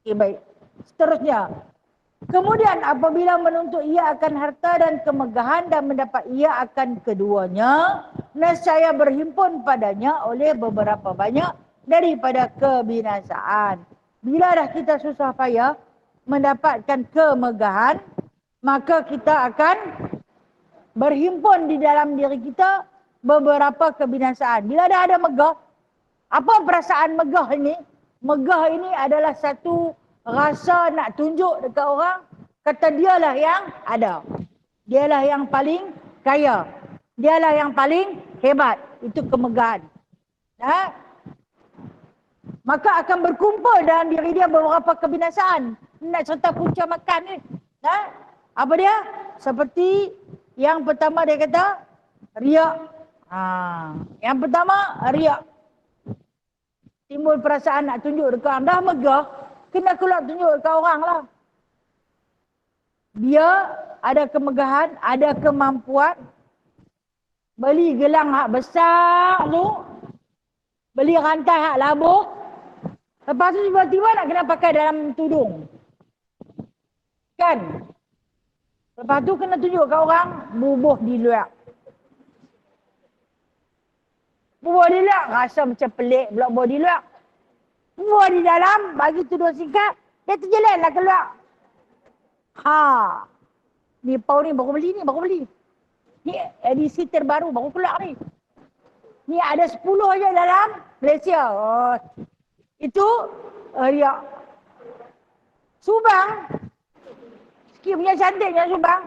Okay, baik. Seterusnya. Kemudian apabila menuntut ia akan harta dan kemegahan dan mendapat ia akan keduanya, nescaya berhimpun padanya oleh beberapa banyak daripada kebinasaan. Bila dah kita susah payah mendapatkan kemegahan, maka kita akan berhimpun di dalam diri kita beberapa kebinasaan. Bila dah ada megah, apa perasaan megah ini? Megah ini adalah satu rasa nak tunjuk dekat orang, kata dialah yang ada. Dialah yang paling kaya. Dialah yang paling hebat. Itu kemegahan. Maka akan berkumpul dalam diri dia beberapa kebinasaan. nak cerita punca makan ni. Apa dia? Seperti yang pertama dia kata, riak. Yang pertama, riak. Timbul perasaan nak tunjuk dekat orang. Dah megah, kena keluar tunjuk dekat orang lah. Dia ada kemegahan, ada kemampuan. Beli gelang hak besar tu. Beli rantai hak labuh. Lepas tu tiba-tiba nak kena pakai dalam tudung. Kan? Lepas tu kena tunjuk kat orang, bubuh di luar. Bubuh di luar, rasa macam pelik pula bubuh di luar. Bubuh di dalam, bagi tudung singkat, dia terjelenlah keluar. Ni pau ni baru beli. Ni edisi terbaru baru keluar ni. Ni ada 10 je dalam Malaysia. Itu riak. Subang. Sikit punya cantiknya Subang.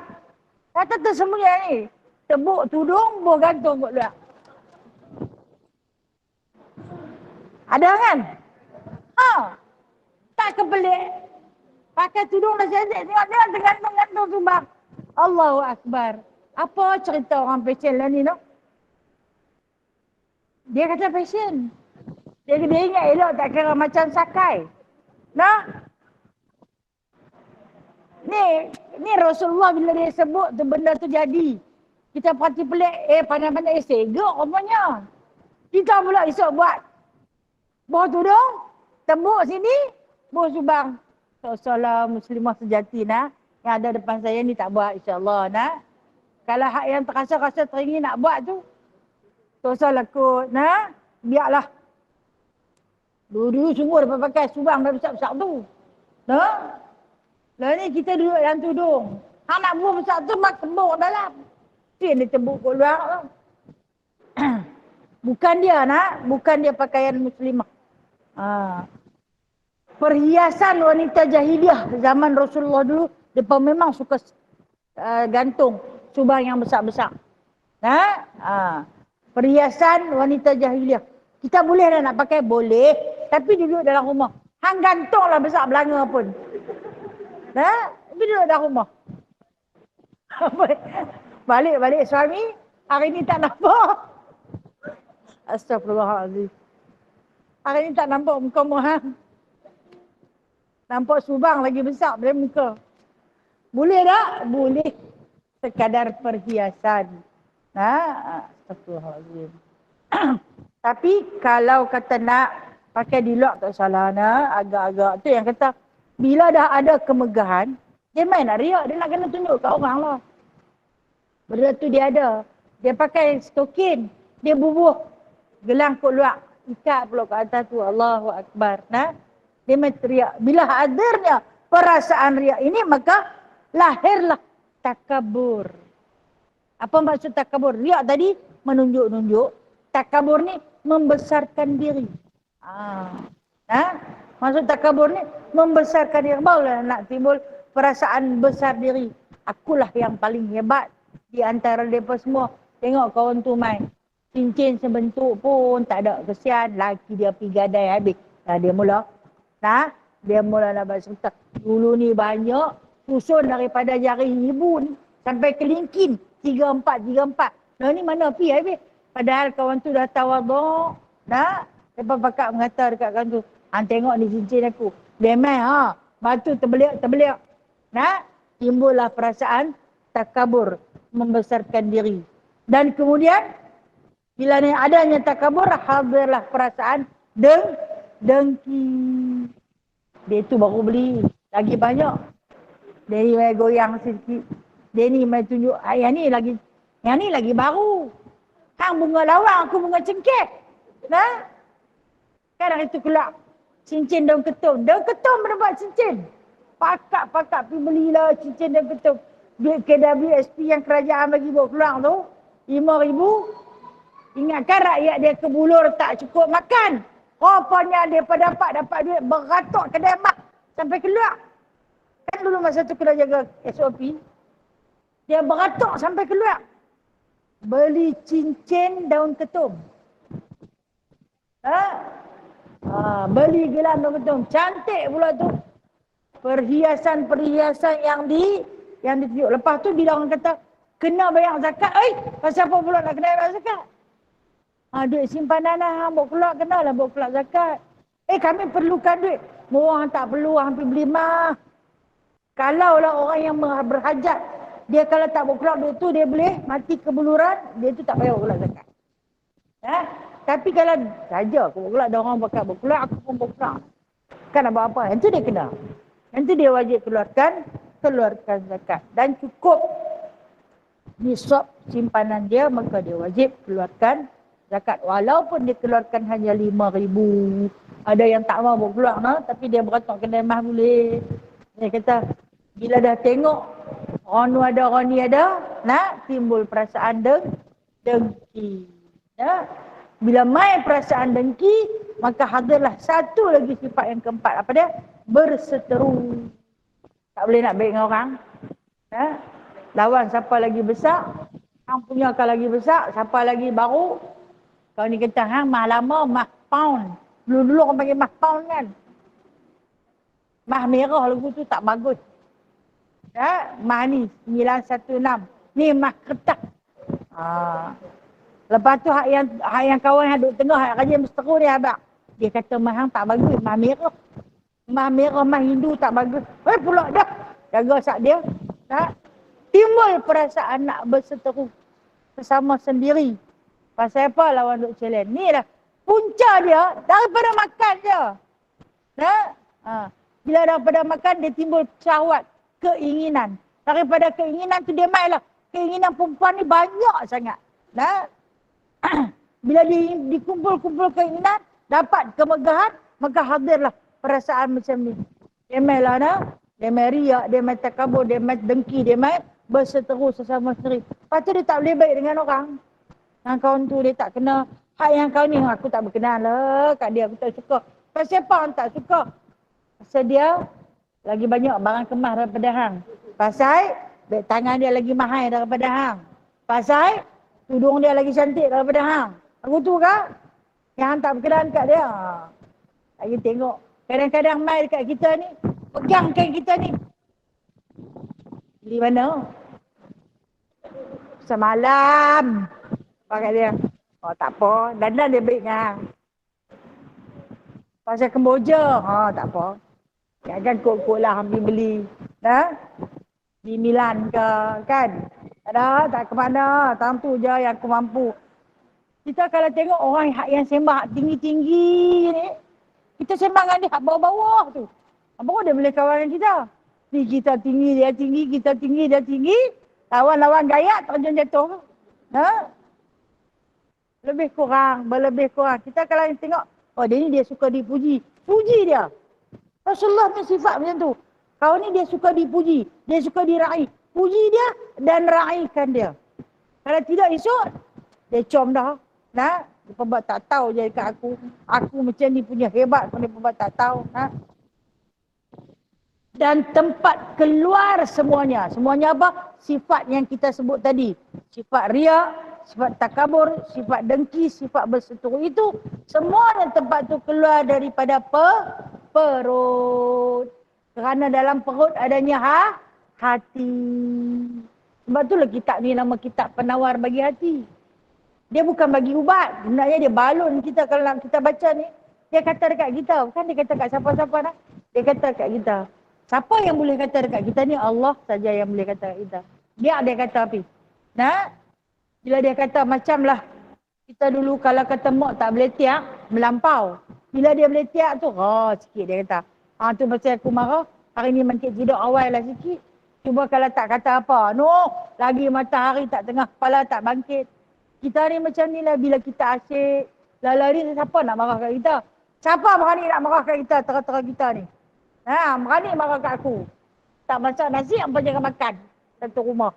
Kata tersembunyi ni. Tebuk tudung, buah gantung kat luar. Ada kan? Tak kepelik. Pakai tudung dah cantik. Tengok tergantung-gantung Subang. Allahu Akbar. Apa cerita orang fashion lah ni no? Dia kata fashion. Dia ingat elok tak kira macam sakai. Ni Rasulullah bila dia sebut tu benda tu jadi. Kita perhati pelik, pandai-pandai segak rupanya. Kita pula esok buat. Bawa tudung, tembuk sini, bawa Subang. Seolah muslimah sejati yang ada depan saya ni tak buat insyaAllah Kalau hak yang terasa-rasa teringin nak buat tu, tak usah lakut, biarlah. Dulu sungguh dapat pakai Subang dah besar-besar tu. Lah ni kita duduk dalam tudung. Hang nak buah besar tu, mak tembuk dalam. Tu yang dia tembuk kat luar tu. Bukan dia pakaian muslimah. Perhiasan wanita jahiliah zaman Rasulullah dulu, mereka memang suka gantung Subang yang besar-besar. Perhiasan wanita jahiliah. Kita boleh dah nak pakai? Boleh. Tapi duduk dalam rumah. Hang gantunglah besar belanga pun. Tapi duduk dalam rumah. Balik suami. Hari ni tak nampak. Astagfirullahaladzim. Hari ni tak nampak muka Muhammad. Nampak Subang lagi besar dari muka. Boleh tak? Boleh. Sekadar perhiasan. Astagfirullahaladzim. Tapi kalau kata nak pakai di luar tak salah agak-agak tu yang kata bila dah ada kemegahan, dia main nak riak, dia nak kena tunjuk kat orang lah. Benda tu dia ada. Dia pakai stokin, dia bubuh gelang kot luar, ikat pula kat atas tu. Allahu Akbar. Dia main teriak. Bila hadirnya perasaan riak ini, maka lahirlah takabur. Apa maksud takabur? Riak tadi menunjuk-nunjuk. Takabur ni membesarkan diri. Maksud takabur ni membesarkan diri. Barulah nak timbul perasaan besar diri. Akulah yang paling hebat di antara mereka semua. Tengok kawan tu main. Cincin sebentuk pun tak ada. Kesian. Laki dia pergi gadai habis. Dia mula. Dia mula nak berserta. Dulu ni banyak. Susun daripada jari ibu ni. Sampai kelingkin. 3-4. Ni mana pergi habis. Padahal kawan tu dah tawaduk. Lepas pakak mengata dekat kawan tu. Tengok ni cincin aku. Dia main batu terbeliak. Timbullah perasaan takabur. Membesarkan diri. Dan kemudian. Bila ni adanya takabur. Hadirlah perasaan dengki. Dia tu baru beli. Lagi banyak. Dia ni main goyang sikit. Dia ni main tunjuk. Yang ni lagi baru. Hang bunga lawang, aku bunga cengkeh. Kadang itu kelak. Cincin daun ketum. Daun ketum berbuat cincin. Pakak pergi belilah cincin daun ketum. Duit KWSP yang kerajaan bagi bawa keluar tu. 5,000. Ingatkan rakyat dia kebulur tak cukup makan. Rupanya dia dapat duit beratuk kedai mak. Sampai keluar. Kan dulu masa tu kena jaga SOP. Dia beratuk sampai keluar. Beli cincin daun ketum. Beli gelang daun ketum. Cantik pula tu. perhiasan-perhiasan yang ditunjuk. Lepas tu bila orang kata kena bayar zakat, pasal apa pula nak kena bayar zakat? Duit simpanan hang buat keluar, kenalah buat keluar zakat. Kami perlukan duit. Orang tak perlu, hang pergi beli mah. Kalaulah orang yang berhajat, dia kalau tak buat keluar duit tu, dia boleh mati kebuluran, dia tu tak payah buat keluar zakat. Tapi kalau saja aku buat keluar, ada orang bakal buat keluar, aku pun buat keluar. Kan nak buat apa? Yang tu dia kena. Yang tu dia wajib keluarkan zakat. Dan cukup nisab simpanan dia, maka dia wajib keluarkan zakat. Walaupun dia keluarkan hanya 5,000. Ada yang tak mau buat keluar, tapi dia beratok kedai mah boleh. Dia kata, bila dah tengok orang tu ada, orang ni ada, timbul perasaan dengki. Bila main perasaan dengki, maka hadirlah satu lagi sifat yang keempat. Apa dia? Berseteru. Tak boleh nak baik dengan orang. Lawan siapa lagi besar, hang punya kan lagi besar, siapa lagi baru. Kau ni kata hang mah lama, mah pound. Dulu-dulu orang panggil mah pound kan. Mah merah lagu tu tak bagus. Mah ni 916. Ni mah kertas. Lepas tu hak yang kawan yang duduk tengah, hak rajin berseteru dia abang. Dia kata mah hang tak bagus, mah merah. Mah merah, mah Hindu tak bagus. Pula dah. Jaga sak dia. Timbul perasaan nak berseteru bersama sendiri. Pasal apa lawan duk challenge? Ni lah punca dia daripada makan je. Bila daripada makan dia timbul syahwat, keinginan. Daripada keinginan tu dia main lah. Keinginan perempuan ni banyak sangat. Bila dikumpul-kumpul keinginan, dapat kemegahan, maka hadirlah perasaan macam ni. Dia main lah dia main riak, dia main takabur, dia main dengki, dia main berseteru sesama sendiri. Lepas tu dia tak boleh baik dengan orang. Yang kawan tu dia tak kena. Hak yang kau ni aku tak berkenan lah kat dia, aku tak suka. Pasal apa orang tak suka? Pasal dia lagi banyak barang kemas daripada hang. Pasal beg tangan dia lagi mahal daripada hang. Pasal tudung dia lagi cantik daripada hang. Aku tu kah? Yang hang tak berkenan kat dia. Lagi tengok. Kadang-kadang mai dekat kita ni, pegang kain kita ni. Beli mana? Semalam. Pakai dia. Tak apa. Dandan dia baik dengan hang. Pasal Kemboja. Tak apa. Ya kan kot-kot lah hampir beli. Di Milan ke kan. Tak ke mana. Tahun tu je yang aku mampu. Kita kalau tengok orang yang sembah tinggi-tinggi ni. Kita sembah dengan dia bawah-bawah tu. Baru dia boleh kawan dengan kita. Ni kita tinggi, dia tinggi, kita tinggi, dia tinggi. Lawan-lawan gaya terjun jatuh. Lebih kurang, berlebih kurang. Kita kalau tengok, dia ni dia suka dipuji. Puji dia. Rasulullah ni sifat macam tu. Kau ni dia suka dipuji. Dia suka diraih. Puji dia dan raihkan dia. Kalau tidak esok, dia com dah. Dia buat tak tahu je dekat aku. Aku macam ni punya hebat pun dia buat tak tahu. Dan tempat keluar semuanya. Semuanya apa? Sifat yang kita sebut tadi. Sifat riak, sifat takabur, sifat dengki, sifat berseteru itu. Semuanya tempat tu keluar daripada perut. Kerana dalam perut adanya hati. Sebab itulah kitab ni nama kitab penawar bagi hati. Dia bukan bagi ubat. Sebenarnya dia balun kita kalau nak kita baca ni. Dia kata dekat kita. Bukan dia kata kat siapa-siapa dah. Dia kata dekat kita. Siapa yang boleh kata dekat kita ni? Allah saja yang boleh kata dekat kita. Dia kata api. Bila dia kata macam lah. Kita dulu kalau kata mak tak boleh tiak, melampau. Bila dia boleh tiak tu, sikit dia kata. Tu pasal aku marah. Hari ni makin tidur awal lah sikit. Cuba kalau tak kata apa. Lagi matahari tak tengah kepala tak bangkit. Kita ni macam ni lah bila kita asyik. Lala ni siapa nak marah kat kita? Siapa berani nak marah kat kita, tera-tera kita ni? Berani marah kat aku. Tak masak nasi, apa jangan makan. Satu rumah.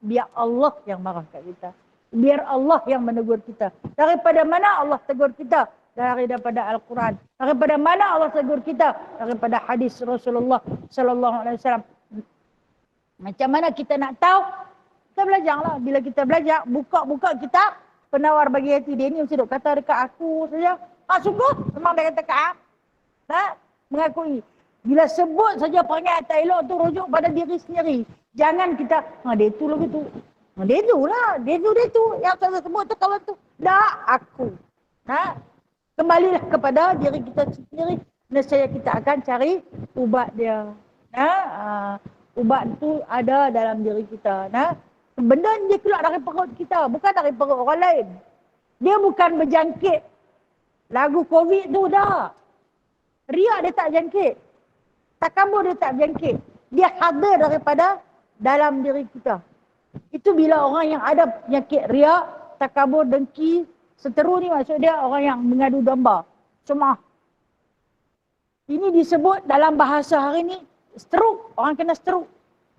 Biar Allah yang marah kat kita. Biar Allah yang menegur kita. Daripada mana Allah tegur kita? Daripada Al-Quran. Daripada mana Allah tegur kita? Daripada hadis Rasulullah sallallahu alaihi wasallam. Macam mana kita nak tahu? Kita belajarlah. Bila kita belajar, buka-buka kitab penawar bagi hati. Dia ni mesti duk kata dekat aku saja. Sungguh? Memang dia kata kat mengakui. Bila sebut saja perangai tak elok tu rujuk pada diri sendiri. Jangan kita, dia tu lagi tu. Dia tu lah, dia tu. Yang saya sebut tu kawan tu. Tak, aku. Kembalilah kepada diri kita sendiri. Nescaya kita akan cari ubat dia. Ubat tu ada dalam diri kita. Benda ni dia keluar dari perut kita, bukan dari perut orang lain. Dia bukan berjangkit. Lagu COVID tu dah. Riak dia tak jangkit. Takabur dia tak jangkit. Dia hadir daripada dalam diri kita. Itu bila orang yang ada penyakit riak, takabur, dengki, seteru ni maksud dia orang yang mengadu domba. Semua. Ini disebut dalam bahasa hari ni stroke. Orang kena stroke.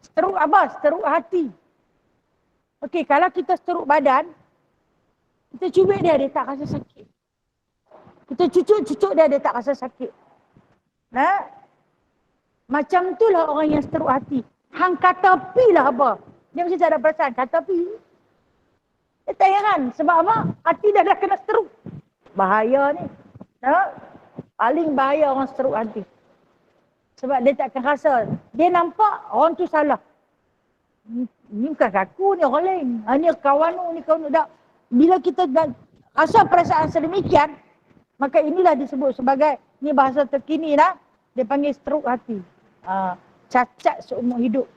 Stroke apa? Stroke hati. Okey, kalau kita stroke badan, kita cubit dia tak rasa sakit. Kita cucuk dia tak rasa sakit. Macam itulah orang yang stroke hati. Hang kata pi lah apa? Dia mesti tak ada perasaan. Kata pi. Dia tak heran. Sebab apa? Hati dah kena stroke. Bahaya ni. Paling bahaya orang stroke hati. Sebab dia tak akan rasa. Dia nampak orang tu salah. Ni bukan aku ni, orang lain. Ni kawan ni kawan tak. Bila kita rasa perasaan sedemikian, maka inilah disebut sebagai, ni bahasa terkini lah, dia panggil stroke hati. Cacat seumur hidup.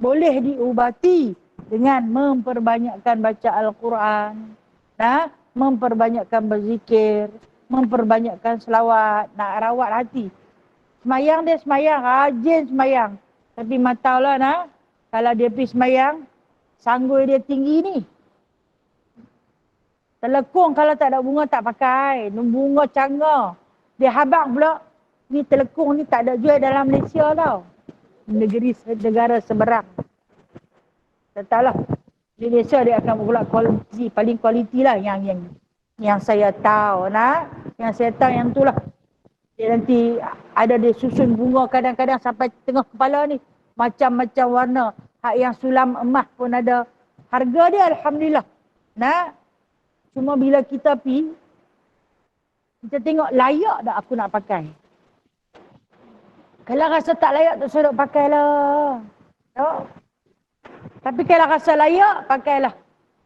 Boleh diubati dengan memperbanyakkan baca Al-Quran, memperbanyakkan berzikir, memperbanyakkan selawat, nak rawat hati. Semayang dia semayang, rajin semayang. Tapi mataulah kalau dia pergi semayang, sanggul dia tinggi ni. Telekung kalau tak ada bunga tak pakai. Bunga cangga. Dia habang pula. Ni telekung ni tak ada jual dalam Malaysia tau. Negara seberang. Tak tahulah. Di Malaysia dia akan berpula kualiti. Paling kualiti lah yang saya tahu. Yang saya tahu yang tu lah. Dia nanti ada dia susun bunga kadang-kadang sampai tengah kepala ni. Macam-macam warna. Hak yang sulam emas pun ada. Harga dia Alhamdulillah. Cuma bila kita pergi, kita tengok layak tak aku nak pakai. Kalau rasa tak layak, tak suruh pakailah. Tapi kalau rasa layak, pakailah.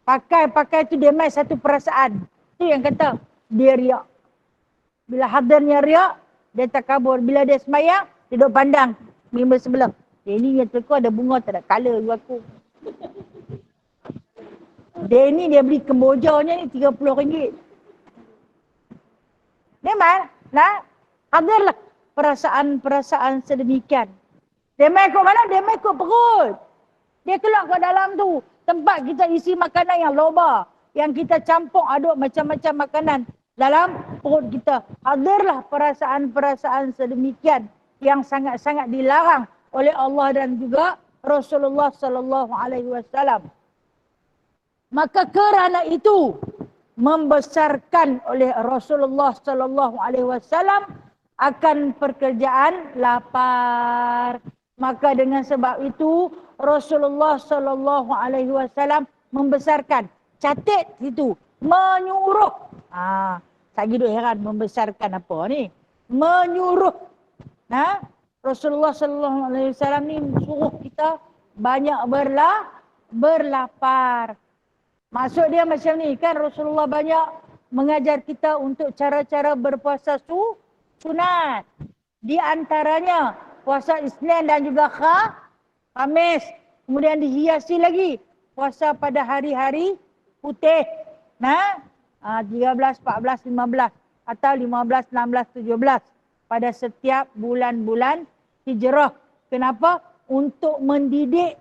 Pakai tu dia main satu perasaan. Itu yang kata, dia riak. Bila hadirnya riak, dia tak kabur. Bila dia semayang, dia duduk pandang. Mimba sebelah. Ini yang telekor ada bunga, tak ada colour juga aku. Dia ni dia beli kembojanya ni RM30. Memang, hadirlah perasaan-perasaan sedemikian. Dia main kot mana? Dia main kot perut. Dia keluar ke dalam tu. Tempat kita isi makanan yang loba. Yang kita campur aduk macam-macam makanan dalam perut kita. Hadirlah perasaan-perasaan sedemikian yang sangat-sangat dilarang oleh Allah dan juga Rasulullah sallallahu alaihi wasallam. Maka kerana itu membesarkan oleh Rasulullah sallallahu alaihi wasallam akan pekerjaan lapar. Maka dengan sebab itu Rasulullah sallallahu alaihi wasallam membesarkan, catat itu, menyuruh. Saya duduk heran membesarkan apa ni? Menyuruh. Rasulullah sallallahu alaihi wasallam ni suruh kita banyak berlapar. Maksud dia macam ni kan, Rasulullah banyak mengajar kita untuk cara-cara berpuasa sunat. Di antaranya puasa Isnin dan juga Khamis. Kemudian dihiasi lagi puasa pada hari-hari putih. 13, 14, 15 atau 15, 16, 17 pada setiap bulan-bulan hijrah. Kenapa? Untuk mendidik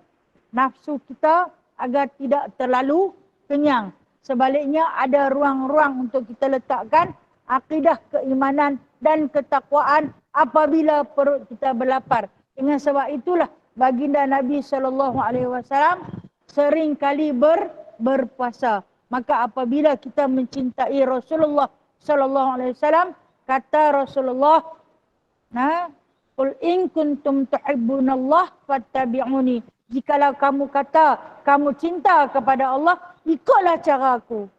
nafsu kita agar tidak terlalu kenyang. Sebaliknya ada ruang-ruang untuk kita letakkan akidah keimanan dan ketakwaan apabila perut kita berlapar. Dengan sebab itulah baginda Nabi SAW sering kali berpuasa. Maka apabila kita mencintai Rasulullah SAW, kata Rasulullah, qul in kuntum tuhibbunallah fattabi'uni. Jikalau kamu kata kamu cinta kepada Allah, ikutlah cara aku.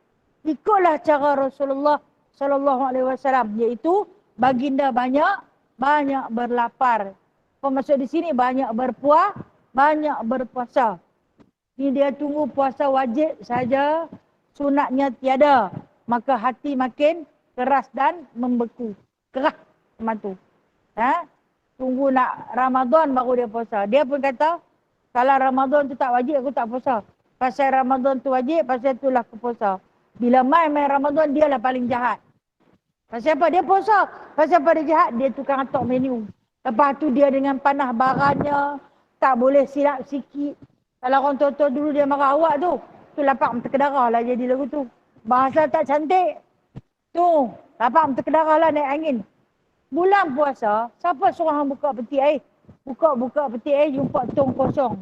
Ikutlah cara Rasulullah sallallahu alaihi wasallam, iaitu baginda banyak banyak berlapar. Maksud di sini banyak banyak berpuasa. Ini dia tunggu puasa wajib saja, sunatnya tiada. Maka hati makin keras dan membeku. Keras macam tu. Tunggu nak Ramadan baru dia puasa. Dia pun kata, kalau Ramadan tu tak wajib, aku tak puasa. Pasal Ramadan tu wajib, pasal itulah aku puasa. Bila main Ramadan, dia lah paling jahat. Pasal apa? Dia puasa. Pasal apa dia jahat? Dia tukang atok menu. Lepas tu dia dengan panah barannya, tak boleh silap sikit. Kalau orang tua-tua dulu dia marah awak tu lapak terkedarah lah jadi lagu tu. Bahasa tak cantik. Tu, lapak terkedarah lah naik angin. Bulan puasa, siapa suruh hang buka peti air? Buka peti air, jumpa tong kosong.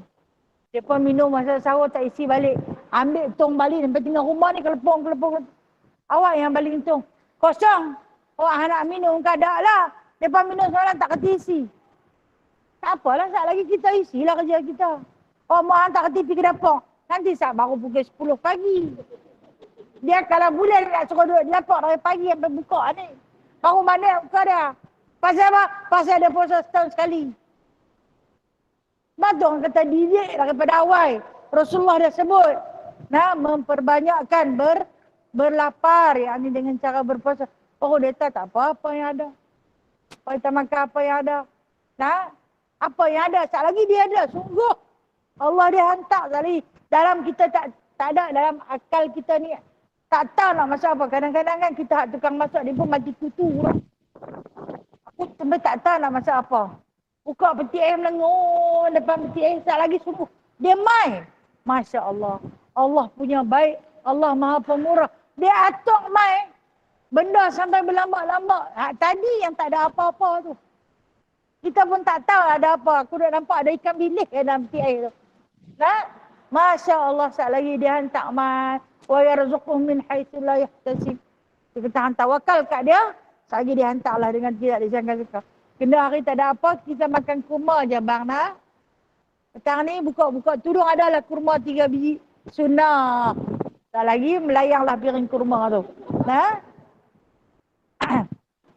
Dia pun minum masa sahur tak isi balik. Ambil tong balik sampai tinggal rumah ni kelepong. Awak yang balik tong. Kosong. Awak nak minum kadang lah. Lepas minum semalam tak kerti isi. Tak apalah, saat lagi kita isilah kerja kita. Oh, mau hantar ke TV ke dapur. Nanti saat baru pukul 10 pagi. Dia kalau boleh nak suruh duduk di dapur dari pagi sampai buka ni. Baru mana buka dia. Pasal apa? Pasal dia puasa setahun sekali. Betul orang kata didik daripada awal. Rasulullah dah sebut. Memperbanyakkan berlapar. Yang ni dengan cara berpuasa. Oh, dia tak apa-apa yang ada. Kita makan apa yang ada. Apa yang ada. Sekali lagi dia ada. Sungguh. Allah dia hantar sekali. Dalam kita tak ada. Dalam akal kita ni. Tak tahu nak masak apa. Kadang-kadang kan kita tukang masak. Dia pun mati kutu. Aku sampai tak tahu nak masak apa. Buka peti air melengur. Depan peti air. Sekali lagi subuh. Dia mai. Masya Allah. Allah punya baik. Allah maha pemurah. Dia atok mai. Benda sampai berlambak-lambak. Tadi yang tak ada apa-apa tu. Kita pun tak tahu ada apa. Aku dah nampak ada ikan bilik dalam peti air tu. Masya Allah, sekali lagi dia hantar mai. Wa yarzuquh min haitsu la yahtasib. Kita hantar wakal kat dia. Sekali lagi dia hantarlah dengan tidak disangka-sangka. Kena hari tak ada apa, kita makan kurma je bang Petang ni buka-buka tudung adalah kurma 3 biji. Sunnah. Tak lagi melayanglah piring kurma tu.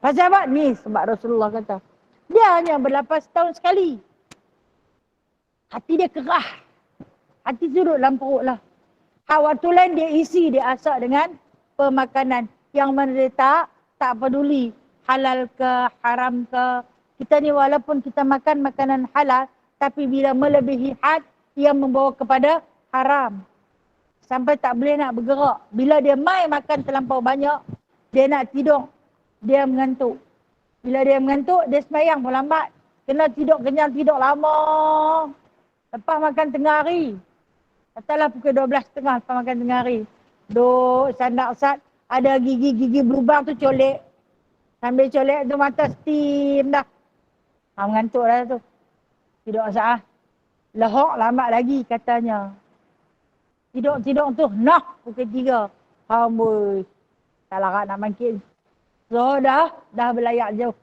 Pasal apa? Ni sebab Rasulullah kata. Dia hanya berlapas tahun sekali. Hati dia kerah. Hati surut dalam perut lah. Waktu lain dia isi, dia asak dengan pemakanan. Yang mana dia tak peduli. Halal ke, haram ke. Kita ni walaupun kita makan makanan halal. Tapi bila melebihi had, ia membawa kepada haram. Sampai tak boleh nak bergerak. Bila dia mai makan terlampau banyak, dia nak tidur. Dia mengantuk. Bila dia mengantuk, dia semayang pun lambat. Kena tidur kenyang, tidur lama. Lepas makan tengah hari. Katalah pukul 12.30 lepas makan tengah hari. Duk, sandak-sat. Ada gigi-gigi berubah tu colek. Sambil colek tu mata steam dah. Mengantuk dah tu. Tidur saat. Lehok lambat lagi katanya. Tidur tu, pukul 3. Amboi. Tak larat nak bangkit. So dah berlayak jauh.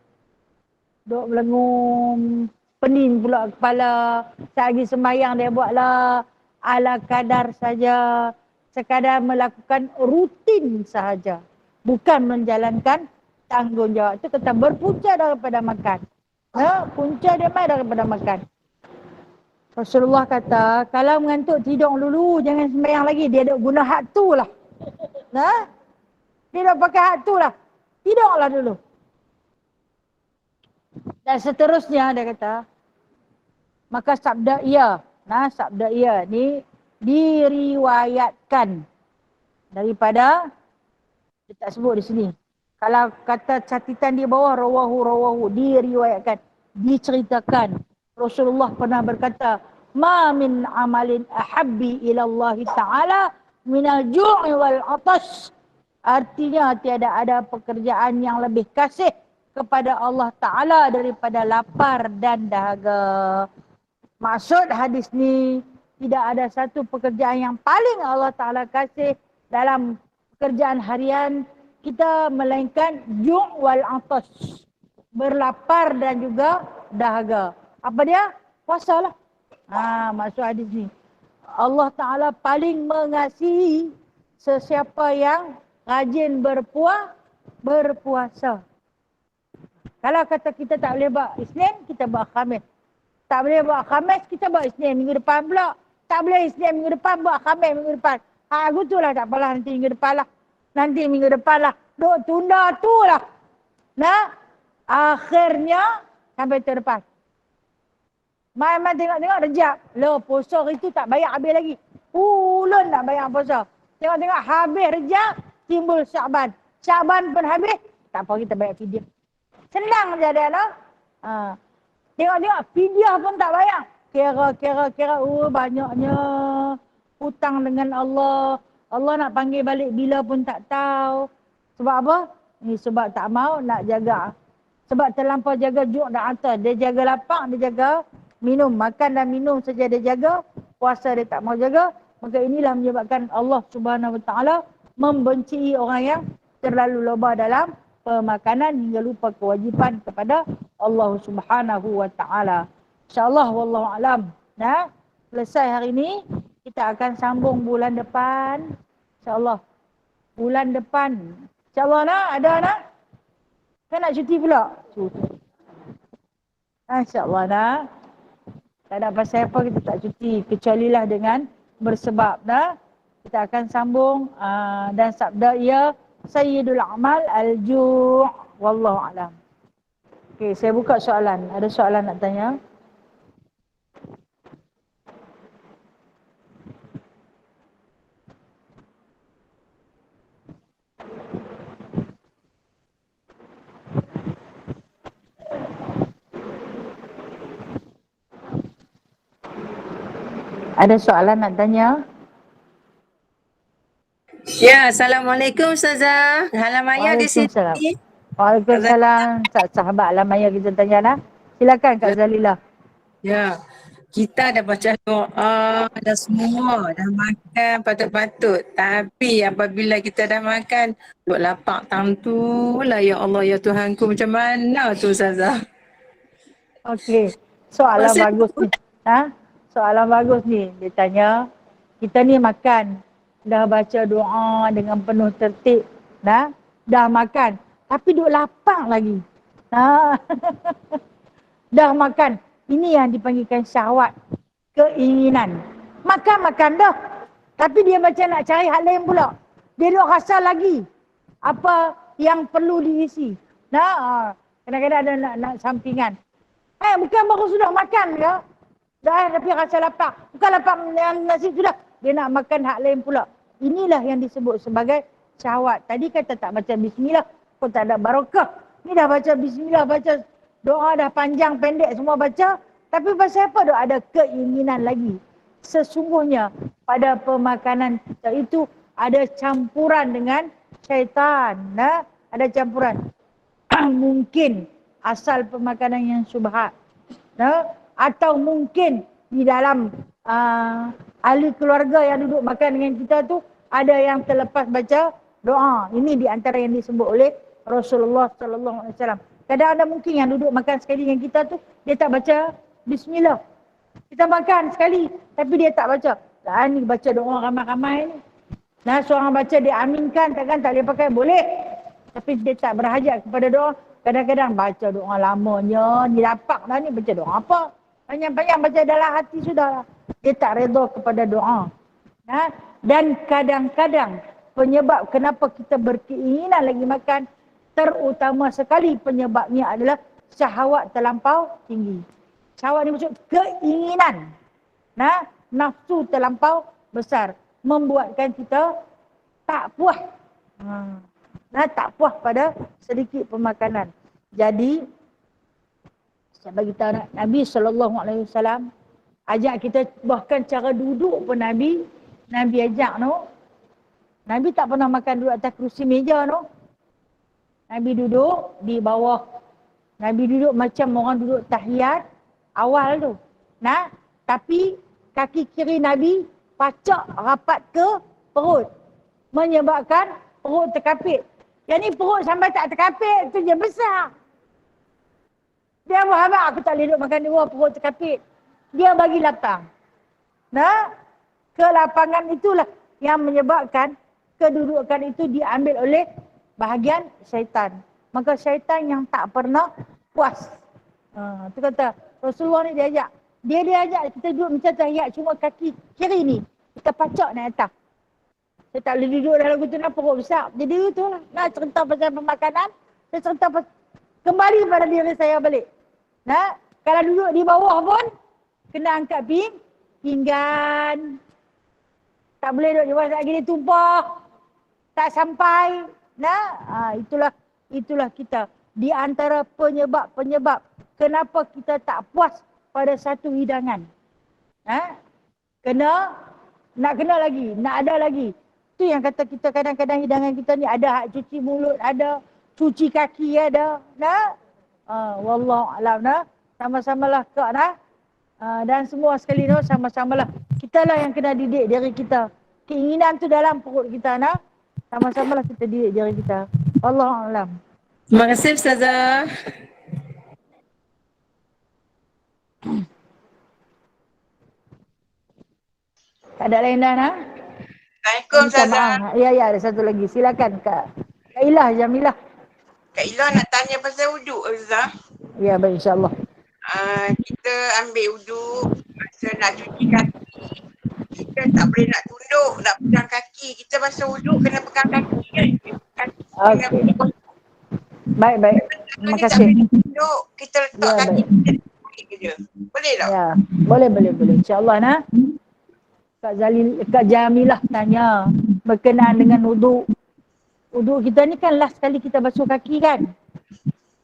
Duk melengung. Pening pula kepala. Sehari sembahyang dia buatlah. Ala kadar saja. Sekadar melakukan rutin sahaja. Bukan menjalankan tanggungjawab. Itu kata berpunca daripada makan. Punca dia mai daripada makan. Rasulullah kata, kalau mengantuk tidur dulu, jangan sembahyang lagi. Dia ada guna hak tu lah. Dia dah pakai hak tu lah. Tidurlah dulu. Dan seterusnya dia kata, maka sabda ia ni diriwayatkan daripada, dia tak sebut di sini. Kalau kata catatan di bawah, rawahu, diriwayatkan, diceritakan. Rasulullah pernah berkata, ma min amalin ahabbi ilallahi ta'ala minal ju'i wal atash. Artinya tiada ada pekerjaan yang lebih kasih kepada Allah Ta'ala daripada lapar dan dahaga. Maksud hadis ni, tidak ada satu pekerjaan yang paling Allah Ta'ala kasih dalam pekerjaan harian kita melainkan ju' wal atash. Berlapar dan juga dahaga. Apa dia? Puasa lah. Maksud hadis ni. Allah Ta'ala paling mengasihi sesiapa yang rajin berpuasa. Kalau kata kita tak boleh buat Isnin, kita buat Khamis. Tak boleh buat Khamis, kita buat Isnin minggu depan pula. Tak boleh Isnin minggu depan, buat Khamis minggu depan. Aku tu lah, tak apalah, nanti minggu depan lah. Nanti minggu depan lah. Duk tunda tu lah. Nah, akhirnya sampai tahun depan. Mai tengok-tengok rejab. Loh, puasa hari tu tak bayar habis lagi. Ulun nak bayar puasa. Tengok-tengok habis rejab, timbul Syaban. Syaban pun habis, tak apa kita bayar fidyah. Senang je dia, no? Tengok-tengok fidyah pun tak bayar. Kira, banyaknya hutang dengan Allah. Allah nak panggil balik bila pun tak tahu. Sebab apa? Ni sebab tak mau nak jaga. Sebab terlampau jaga juk dan atas. Dia jaga lapang, dia jaga minum. Makan dan minum saja dia jaga. Puasa dia tak mau jaga. Maka inilah menyebabkan Allah Subhanahu Wa Taala membenci orang yang terlalu loba dalam pemakanan hingga lupa kewajipan kepada Allah Subhanahu Wa Taala. InsyaAllah wallahu alam. Nah, selesai hari ini, kita akan sambung bulan depan. InsyaAllah. Bulan depan. InsyaAllah nak? Ada nak? Kan nak cuti pula? Cuti. InsyaAllah nak. Tak ada pasal apa kita tak cuti. Kecualilah dengan bersebab. Nah. Kita akan sambung dan sabda ia Sayyidul Amal Al-Ju' Wallahu alam. Okey, saya buka soalan. Ada soalan nak tanya? Ada soalan nak tanya? Ya, Assalamualaikum Ustazah. Halamaya di sini. Waalaikumsalam. Sahabat Alamaya kita tanya lah. Silakan Kak Zalilah. Ya, kita dah baca doa, dah semua, dah makan patut-patut. Tapi apabila kita dah makan, duk lapar tang tu lah, ya Allah, ya Tuhanku, macam mana tu Ustazah? Okey, soalan bagus ni. Soalan bagus ni. Dia tanya, kita ni makan, dah baca doa dengan penuh tertib, dah makan, tapi duk lapang lagi. Dah makan, ini yang dipanggilkan syahwat, keinginan. Makan dah, tapi dia macam nak cari hal lain pula. Dia duk rasa lagi apa yang perlu diisi. Kadang-kadang ada nak sampingan. Bukan baru sudah makan ke? Dah tapi rasa lapar. Bukan lapar yang nasi sudah. Dia nak makan hak lain pula. Inilah yang disebut sebagai syahwat. Tadi kata tak baca bismillah, pun tak ada barakah. Ni dah baca bismillah, baca doa dah panjang pendek semua baca. Tapi pasal apa dah ada keinginan lagi? Sesungguhnya pada pemakanan kita itu ada campuran dengan syaitan. Ada campuran. Mungkin asal pemakanan yang syubhat. Atau mungkin di dalam ahli keluarga yang duduk makan dengan kita tu ada yang terlepas baca doa. Ini di antara yang disebut oleh Rasulullah sallallahu alaihi wasallam. Kadang ada mungkin yang duduk makan sekali dengan kita tu dia tak baca bismillah. Kita makan sekali tapi dia tak baca. Ni baca doa ramai-ramai ni. Seorang baca dia aminkan, takkan tak boleh pakai, boleh. Tapi dia tak berhajat kepada doa. Kadang-kadang baca doa lamanya, ni lapak dah ni baca doa apa? Panjang-panjang baca dalam hati sudah. Dia tak redha kepada doa. Dan kadang-kadang penyebab kenapa kita berkeinginan lagi makan, terutama sekali penyebabnya adalah syahwat terlampau tinggi. Syahwat ni maksud keinginan. Nafsu terlampau besar. Membuatkan kita tak puas. Tak puas pada sedikit pemakanan. Jadi, saya bagi tahu Nabi SAW ajak kita, bahkan cara duduk pun Nabi ajak Nabi tak pernah makan duduk atas kerusi meja Nabi duduk di bawah. Nabi duduk macam orang duduk tahiyat awal tu. Tapi kaki kiri Nabi pacak rapat ke perut. Menyebabkan perut terkapit. Yang ni perut sampai tak terkapit, tu je besar. Dia apa? Aku tak boleh duduk makan dua, perut terkapit. Dia bagi lapang. Kelapangan itulah yang menyebabkan kedudukan itu diambil oleh bahagian syaitan. Maka syaitan yang tak pernah puas. Tu kata Rasulullah ni dia ajak. Dia ajak kita duduk macam tahiyat cuma kaki kiri ni. Kita pacak naik atas. Saya tak boleh duduk dalam tu nak perut besar. Jadi itu lah. Nak cerita pasal pemakanan. Saya cerita kembali pada diri saya balik. Nah, kalau duduk di bawah pun kena angkat pinggan. Tak boleh duduk di bawah tak gini tumpah. Tak sampai. Nah, itulah kita. Di antara penyebab kenapa kita tak puas pada satu hidangan. Nak kena lagi, nak ada lagi. Tu yang kata kita kadang-kadang hidangan kita ni ada hak cuci mulut, ada cuci kaki, ada. Wallahualam. Sama-samalah kak dan semua sekali sama-samalah. Kitalah yang kena didik diri kita. Keinginan tu dalam perut kita sama-samalah kita didik diri kita. Wallahualam. Terima kasih Ustazah. Tak ada lain dah Assalamualaikum Ustazah. Ya, ada satu lagi. Silakan Kak Ilah Jamilah. Kak Ilah nak tanya pasal wuduk Ustazah. Ya, baik insya-Allah. Kita ambil wuduk, masa nak cuci kaki, kita tak boleh nak tunduk, nak pegang kaki. Kita masa wuduk kena pegang kaki kan? Okey. Baik. Terima kasih. Tunduk, kita letak kaki kita je. Boleh tak? Ya, boleh. Insya-Allah Kak Jamilah tanya berkenaan dengan wuduk. Wuduk kita ni kan last kali kita basuh kaki kan.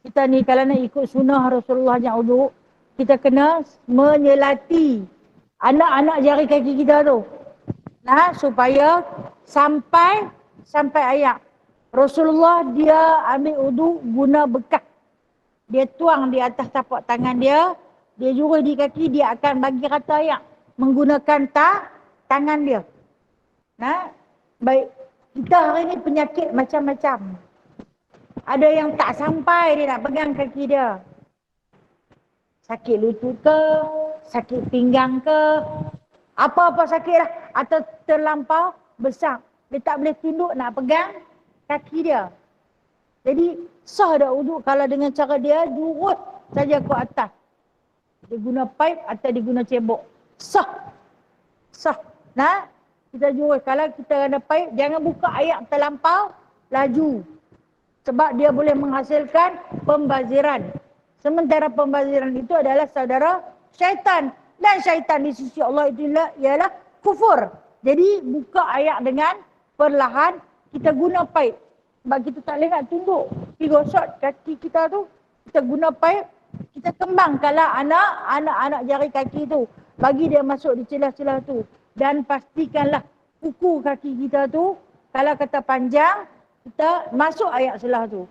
Kita ni kalau nak ikut sunnah Rasulullah yang wuduk, kita kena menyelati anak-anak jari kaki kita tu. Supaya sampai ayak. Rasulullah dia ambil wuduk guna bekas. Dia tuang di atas tapak tangan dia jurus di kaki, dia akan bagi rata ayak menggunakan tangan dia. Baik. Kita hari ni penyakit macam-macam. Ada yang tak sampai dia nak pegang kaki dia. Sakit lutut ke, sakit pinggang ke, apa-apa sakit lah. Atau terlampau besar. Dia tak boleh tunduk nak pegang kaki dia. Jadi sah dah wuduk kalau dengan cara dia jurus saja ke atas. Dia guna pipe atau dia guna cebok. Sah. Kita jurus. Kalau kita ada pipe, jangan buka ayak terlampau laju. Sebab dia boleh menghasilkan pembaziran. Sementara pembaziran itu adalah saudara syaitan. Dan syaitan di sisi Allah itu ialah kufur. Jadi buka ayak dengan perlahan. Kita guna pipe. Sebab kita tak boleh nak tunduk. Pergi gosok kaki kita tu. Kita guna pipe. Kita kembangkanlah anak-anak jari kaki tu. Bagi dia masuk di celah-celah tu. Dan pastikanlah kuku kaki kita tu, kalau kata panjang, kita masuk ayak selah tu.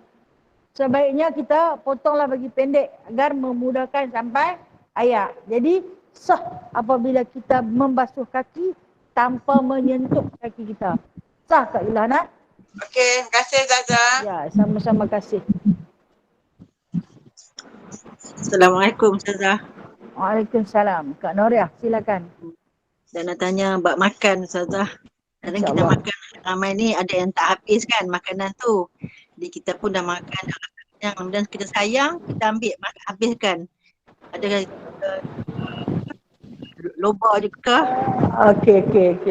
Sebaiknya kita potonglah bagi pendek agar memudahkan sampai ayak. Jadi sah apabila kita membasuh kaki tanpa menyentuh kaki kita. Sah Kak Ilhana? Okey, terima kasih Ustazah. Ya, sama-sama kasih. Assalamualaikum Ustazah. Waalaikumsalam. Kak Noriah, silakan. Dan nak tanya bab makan Ustazah. Kadang kita makan ramai ni ada yang tak habis kan makanan tu. Jadi kita pun dah makan dan kita sayang, kita ambil habiskan. Adakah loba juga? Okey,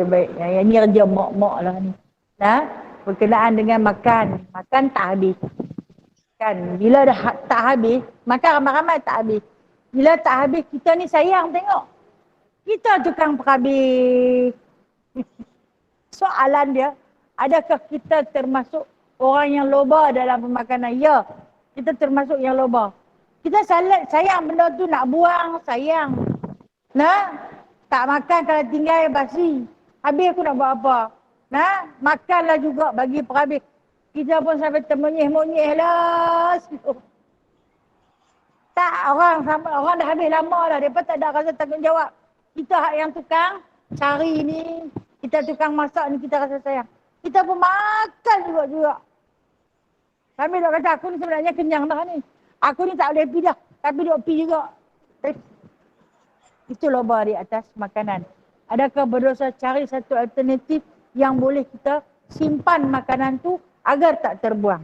baik. Yang ni kerja mak-mak lah ni. Berkenaan dengan makan. Makan tak habis. Kan, bila dah tak habis, makan ramai-ramai tak habis. Bila tak habis, kita ni sayang tengok. Kita tukang perhabis. Soalan dia, adakah kita termasuk orang yang loba dalam pemakanan? Ya, kita termasuk yang loba. Kita sayang benda tu nak buang, sayang. Tak makan kalau tinggal basi. Habis aku nak buat apa? Makanlah juga bagi perhabis. Kita pun sampai termonyeh-monyeh lah. Tak, orang dah habis lama dah. Mereka tak ada rasa tanggungjawab. Kita hak yang tukang cari ni, kita tukang masak ni, kita rasa sayang. Kita pun makan juga. Kami dok kata, aku ni sebenarnya kenyang dah ni. Aku ni tak boleh pergi dah, tapi dok pergi juga. Itu loba di atas makanan. Adakah berdosa cari satu alternatif yang boleh kita simpan makanan tu agar tak terbuang?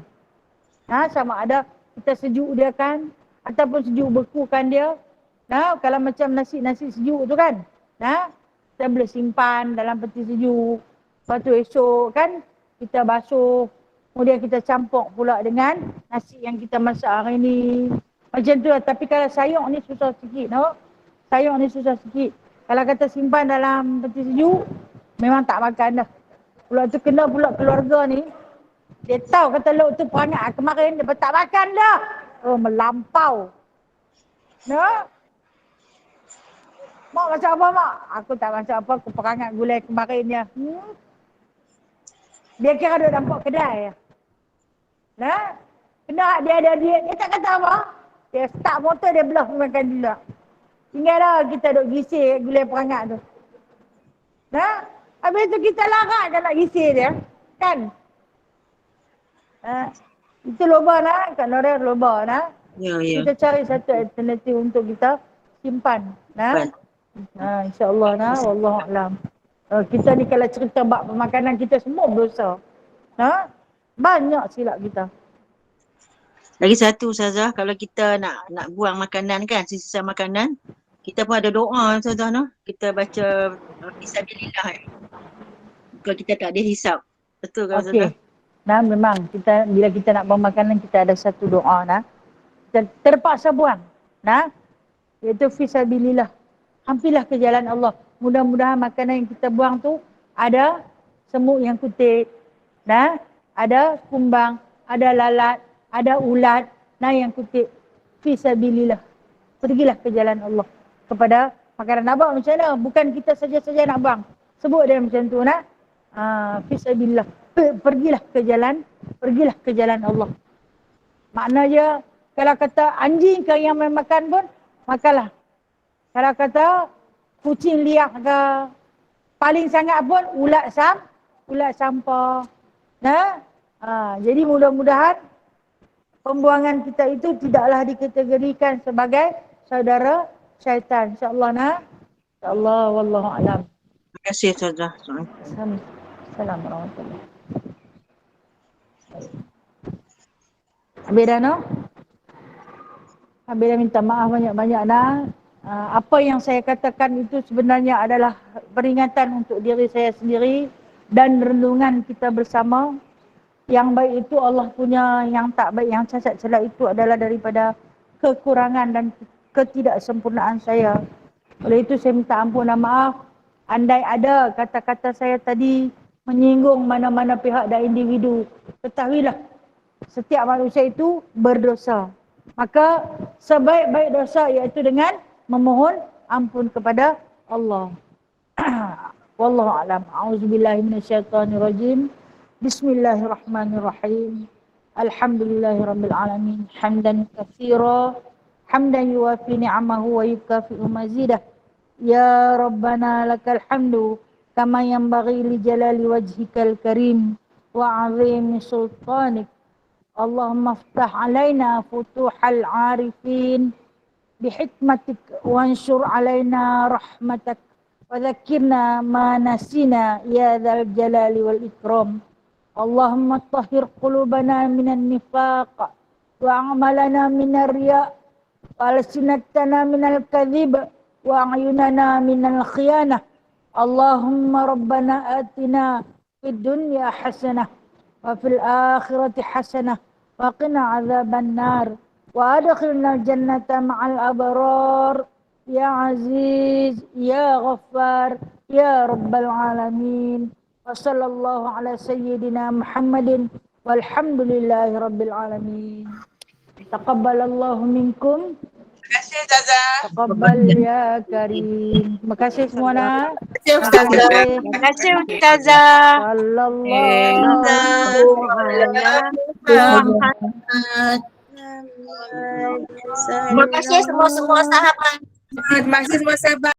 Sama ada kita sejuk dia kan, ataupun sejuk bekukan dia. Nah, kalau macam nasi sejuk tu kan. Nah, kita boleh simpan dalam peti sejuk. Lepas tu esok kan kita basuh. Kemudian kita campur pula dengan nasi yang kita masak hari ni. Macam tu lah. Tapi kalau sayur ni susah sikit. No? Sayur ni susah sikit. Kalau kata simpan dalam peti sejuk, memang tak makan dah. Pula tu kena pula keluarga ni. Dia tahu kata lauk tu perangai kemarin, dia tak makan dah. Oh, melampau. No? Mak masak apa mak? Aku tak masak apa, aku perangai gulai kemarin dia. Dia kira duduk nampak kedai. Nah? Kena dia ada diet, dia tak kata apa. Dia start motor, dia belah makan dulu. Tinggal dah kita duduk gisir gulai perangai tu. Nah? Habis tu kita larat je nak gisir dia. Kan? Itu loba nak, Kak Nora loba nak. Ya. Kita cari satu alternatif untuk kita simpan. Nah? InsyaAllah nah, wallahualam. Kita ni kalau cerita bab pemakanan kita semua berdosa. Nah? Banyak silap kita. Lagi satu Ustazah, kalau kita nak buang makanan kan, sisa makanan, kita pun ada doa Ustazah no. Kita baca fisabilillah. Kalau kita tak ada hisap. Betul kan Ustazah? Nah, memang kita bila kita nak buang makanan kita ada satu doa nah. Kita terpaksa buang. Nah. Iaitu fisabilillah. Hampirlah ke jalan Allah. Mudah-mudahan makanan yang kita buang tu ada semut yang kutip. Nah, ada kumbang, ada lalat, ada ulat, nah yang kutip. Fisabilillah. Pergilah ke jalan Allah. Kepada makanan nak buang macam mana? Bukan kita saja-saja nak buang. Sebut dia macam tu nah. Fisabilillah. Pergilah ke jalan Allah. Maknanya kalau kata anjing ke yang makan pun, makanlah. Kalau kata kucing liak ke, paling sangat pun ulat sampah. Nah, jadi mudah-mudahan pembuangan kita itu tidaklah dikategorikan sebagai saudara syaitan. InsyaAllah nah. InsyaAllah wallahu alam. Terima kasih Ustazah. Assalamualaikum warahmatullahi wabarakatuh. Habis dah no? Habis dah minta maaf banyak-banyak dah. Apa yang saya katakan itu sebenarnya adalah peringatan untuk diri saya sendiri dan renungan kita bersama. Yang baik itu Allah punya, yang tak baik, yang cacat celak itu adalah daripada kekurangan dan ketidaksempurnaan saya. Oleh itu saya minta ampun dan maaf. Andai ada kata-kata saya tadi menyinggung mana-mana pihak dan individu, ketahuilah setiap manusia itu berdosa. Maka sebaik-baik dosa iaitu dengan memohon ampun kepada Allah. Wallahu a'lam. A'udzubillahi minasyaitonirrajim. Bismillahirrahmanirrahim. Alhamdulillahirabbil alamin. Hamdan katsira, hamdan yuwafi ni'amahu wa yukafi'u mazidah. Ya Rabbana lakal hamdu kama yanbaghi li jalali wajhikal karim wa 'azimi sultanik. Allahumma iftah 'alaina futuhal 'arifin bihikmatik wanshur 'alaina rahmatak wa dhakkirna ma nasina ya dzal jalali wal ikram. Allahumma tahhir qulubana minan nifaq wa a'malana minar riya wa alsinatana minal kadhib wa a'yunana minal khiyanah. Allahumma rabbana atina fid dunya hasanah wa fil akhirati hasanah wa qina adzaban nar wa adkhilna jannata ma'al abrar ya aziz ya ghaffar ya rabbal alamin. Wa sallallahu ala sayyidina Muhammadin walhamdulillahi rabbil alamin. Taqabbalallahu minkum. Terima kasih Ustazah. Taqabbal ya karim. Terima kasih semua nak. Terima kasih. Terima kasih Ustazah. Sallallahu Terima kasih semua sahabat. Terima kasih semua sahabat.